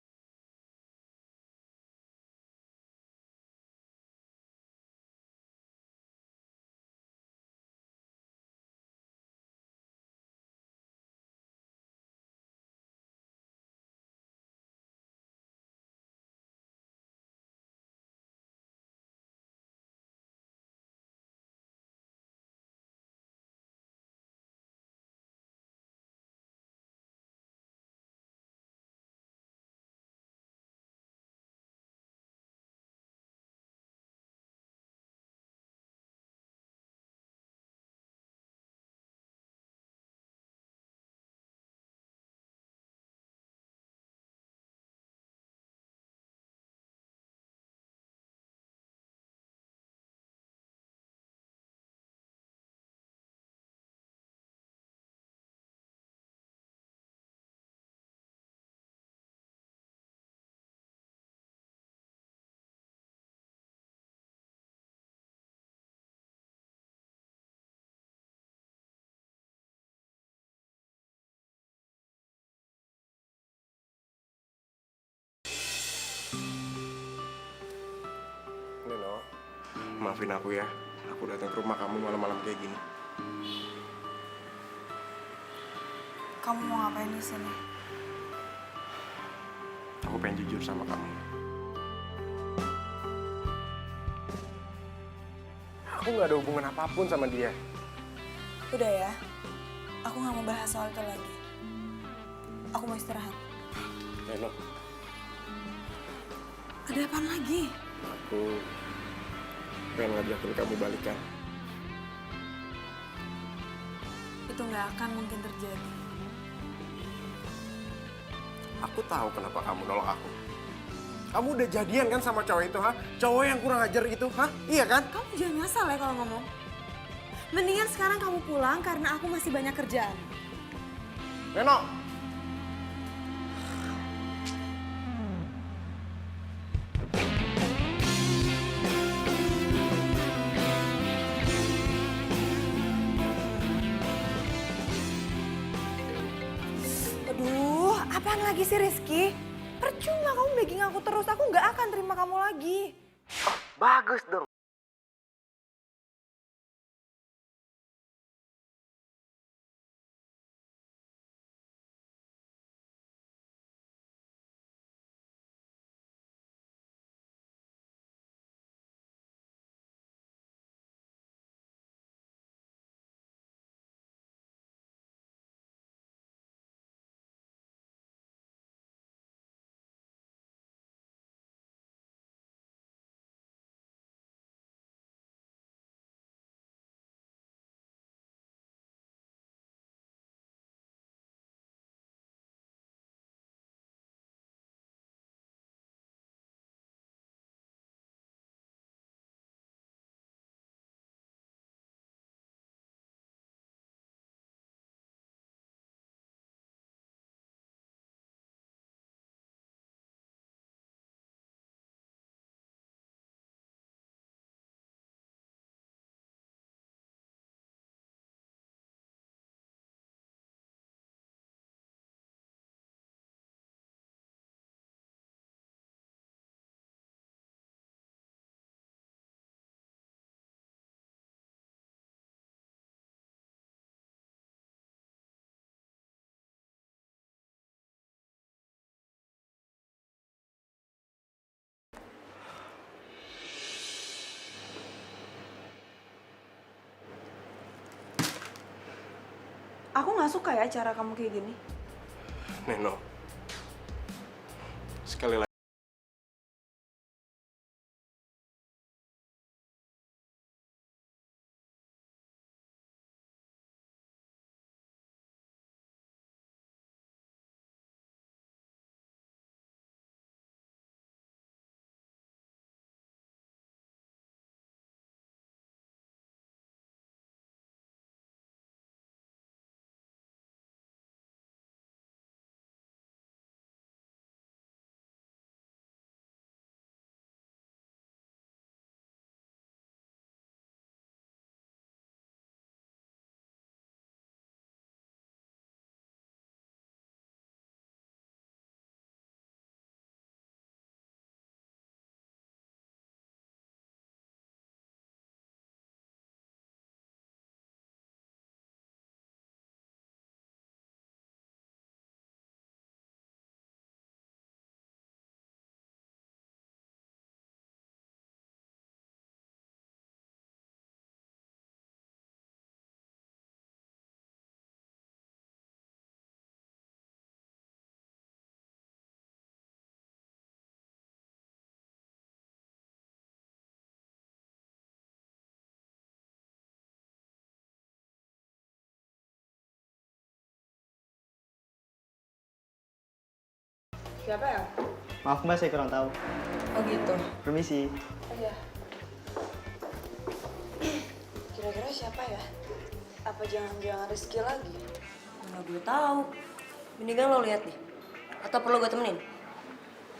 Neno, maafin aku ya. Aku datang ke rumah kamu malam-malam kayak gini. Kamu mau ngapain di sini? Aku pengen jujur sama kamu. Aku nggak ada hubungan apapun sama dia. Udah ya, aku gak mau bahas soal itu lagi. Aku mau istirahat. Neno, Ada apaan lagi? pengen ngajakin kamu balikan. Itu nggak akan mungkin terjadi. Aku tahu kenapa kamu nolak aku. Kamu udah jadian kan sama cowok itu, ha? Cowok yang kurang ajar itu, ha? Iya kan? Kamu jangan ngasal ya kalau ngomong. Mendingan sekarang kamu pulang karena aku masih banyak kerjaan. Neno! Aduh, apaan lagi sih Rizky? Percuma kamu begging aku terus, aku nggak akan terima kamu lagi. Bagus dong. Aku nggak suka ya cara kamu kayak gini. Neno. Sekali lagi. Siapa ya? Maaf Mbak, saya kurang tahu. Oh gitu. Permisi. Iya. Kira-kira siapa ya? Apa jangan-jangan Rizky lagi? Mana gue tahu. Mendingan lo lihat deh. Atau perlu gue temenin?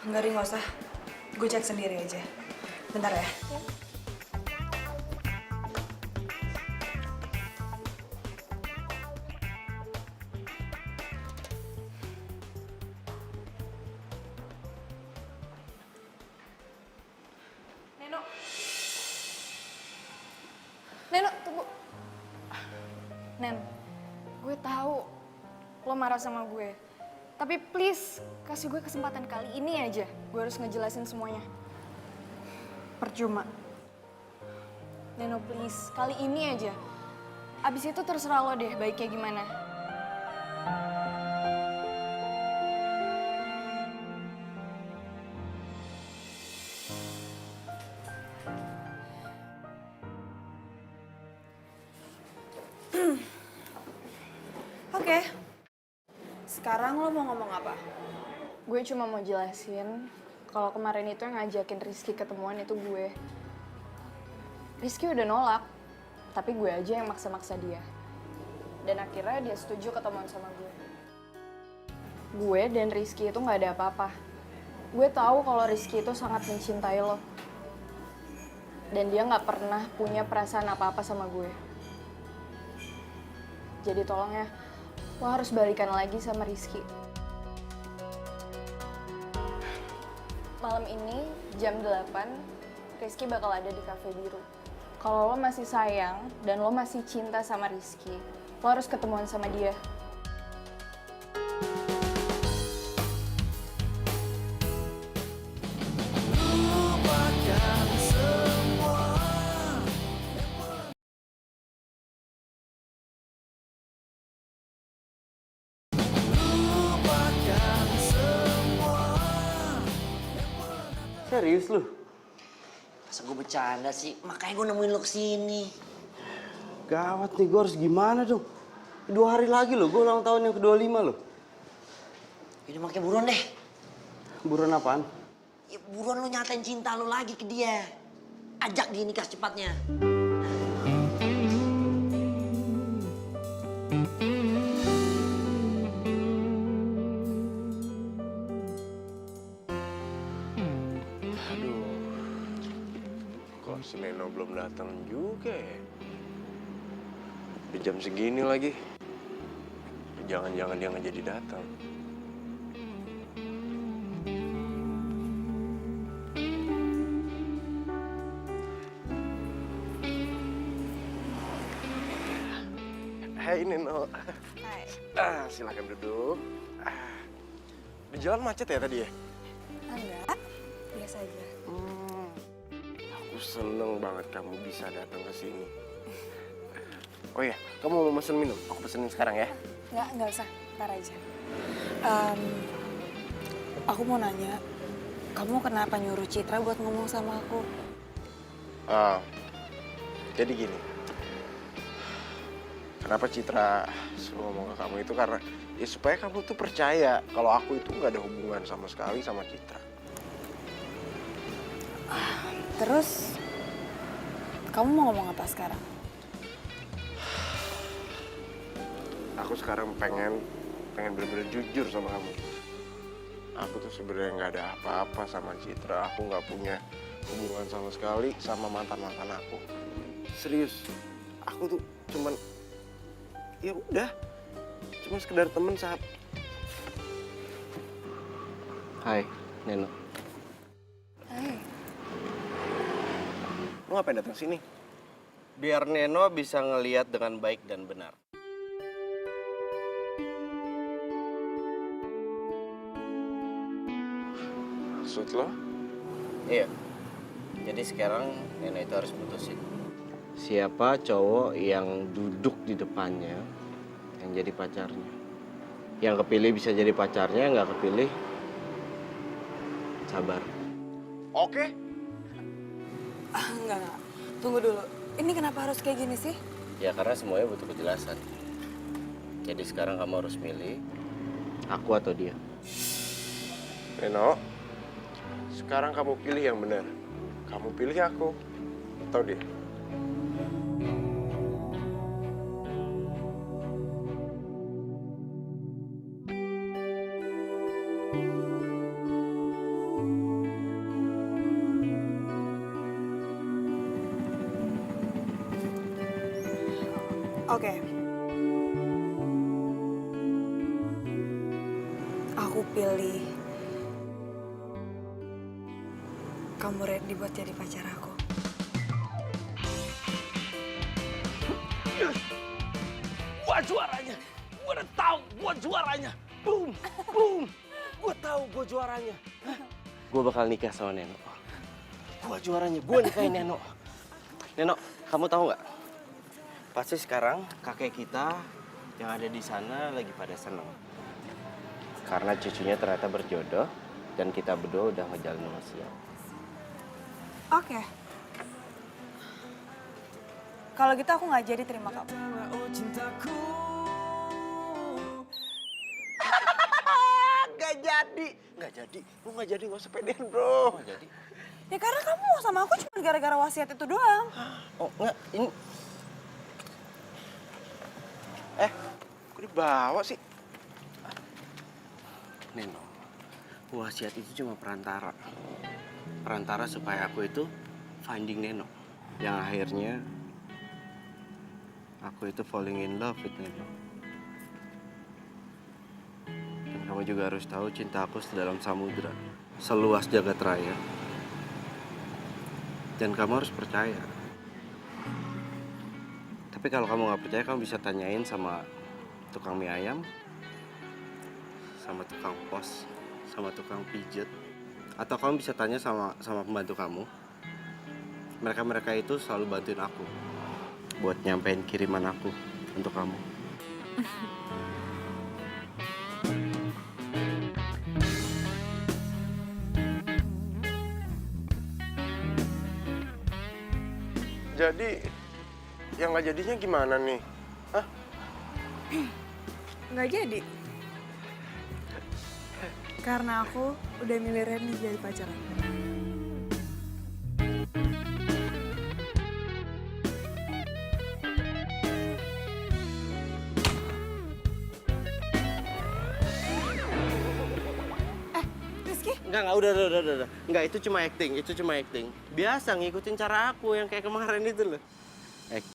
Enggak, Ri, nggak usah. Gue cek sendiri aja. Bentar ya. Neno. Neno, tunggu. Nen, gue tahu lo marah sama gue. Tapi please, kasih gue kesempatan kali ini aja. Gue harus ngejelasin semuanya. Percuma. Neno, please, kali ini aja. Abis itu terserah lo deh baiknya gimana. Oke. Sekarang lo mau ngomong apa? Gue cuma mau jelasin kalau kemarin itu yang ngajakin Rizky ketemuan itu gue. Rizky udah nolak, tapi gue aja yang maksa-maksa dia. Dan akhirnya dia setuju ketemuan sama gue. Gue dan Rizky itu nggak ada apa-apa. Gue tahu kalau Rizky itu sangat mencintai lo. Dan dia nggak pernah punya perasaan apa-apa sama gue. Jadi tolong ya, lo harus balikan lagi sama Rizky. Malam ini jam 8, Rizky bakal ada di Cafe Biru. Kalau lo masih sayang dan lo masih cinta sama Rizky, lo harus ketemuan sama dia. Lupakan semua. Lupakan semua. Serius lu? Masa gue bercanda sih? Makanya gue nemuin lo kesini. Gawat nih, gue harus gimana dong? 2 hari lagi loh, gue ulang tahun yang ke-25 loh. Ini makanya buruan deh. Buruan apaan? Ya, buruan lo nyatain cinta lo lagi ke dia. Ajak dia nikah secepatnya. Aduh, kok si Neno belum datang juga ya? Di jam segini lagi. Jangan-jangan dia nggak jadi datang. Hai Neno. Hai. Silakan duduk. Di jalan macet ya tadi ya? Enggak, biasa aja. Aku seneng banget kamu bisa datang ke sini. Oh iya, kamu mau pesen minum? Aku pesenin sekarang ya. Enggak usah, ntar aja. Aku mau nanya, kamu kenapa nyuruh Citra buat ngomong sama aku? Jadi gini, kenapa Citra suruh ngomong ke kamu itu karena ya supaya kamu tuh percaya kalau aku itu nggak ada hubungan sama sekali sama Citra. Terus, kamu mau ngomong apa sekarang? Aku sekarang pengen bener-bener jujur sama kamu. Aku tuh sebenarnya nggak ada apa-apa sama Citra. Aku nggak punya hubungan sama sekali sama mantan-mantan aku. Serius, aku tuh cuman ya udah, cuma sekedar temen saat. Hai, Neno. Hai. Lu ngapain datang sini? Biar Neno bisa ngelihat dengan baik dan benar. Maksud lo? Iya. Jadi sekarang Neno itu harus putusin. Siapa cowok yang duduk di depannya yang jadi pacarnya. Yang kepilih bisa jadi pacarnya, nggak kepilih sabar. Oke. Enggak. Tunggu dulu. Ini kenapa harus kayak gini sih? Ya karena semuanya butuh kejelasan. Jadi sekarang kamu harus milih aku atau dia. Neno, sekarang kamu pilih yang benar. Kamu pilih aku atau dia? Oke. Aku pilih kamu ready buat jadi pacar aku. Gua juaranya. Gua udah tahu gua juaranya. Boom, boom. Gua tahu gua juaranya. Gua bakal nikah sama Neno. Gua juaranya. Gua nikahin Neno. Neno, kamu tahu nggak? Pasti sekarang kakek kita yang ada di sana lagi pada seneng. Karena cucunya ternyata berjodoh dan kita berdua udah ngejalin wasiat. Oke. Kalau gitu aku nggak jadi terima kamu. jadi. Lu nggak jadi, nggak usah pedean, bro. Nggak jadi. Ya karena kamu mau sama aku cuma gara-gara wasiat itu doang. Oh, enggak, ini... Kok dibawa sih? Neno, wasiat itu cuma perantara. Perantara supaya aku itu finding Neno. Yang akhirnya, aku itu falling in love with Neno. Dan kamu juga harus tahu cinta aku sedalam samudra, seluas jagat raya. Dan kamu harus percaya. Tapi kalau kamu nggak percaya, kamu bisa tanyain sama tukang mie ayam, sama tukang pos, sama tukang pijet. Atau kamu bisa tanya sama pembantu kamu. Mereka itu selalu bantuin aku buat nyampein kiriman aku untuk kamu. Jadi, yang nggak jadinya gimana nih? Hah? Nggak jadi. Karena aku udah milih Randy jadi pacar aku. Rizky? Enggak, udah. Enggak, itu cuma acting. Biasa ngikutin cara aku yang kayak kemarin itu loh. Acting.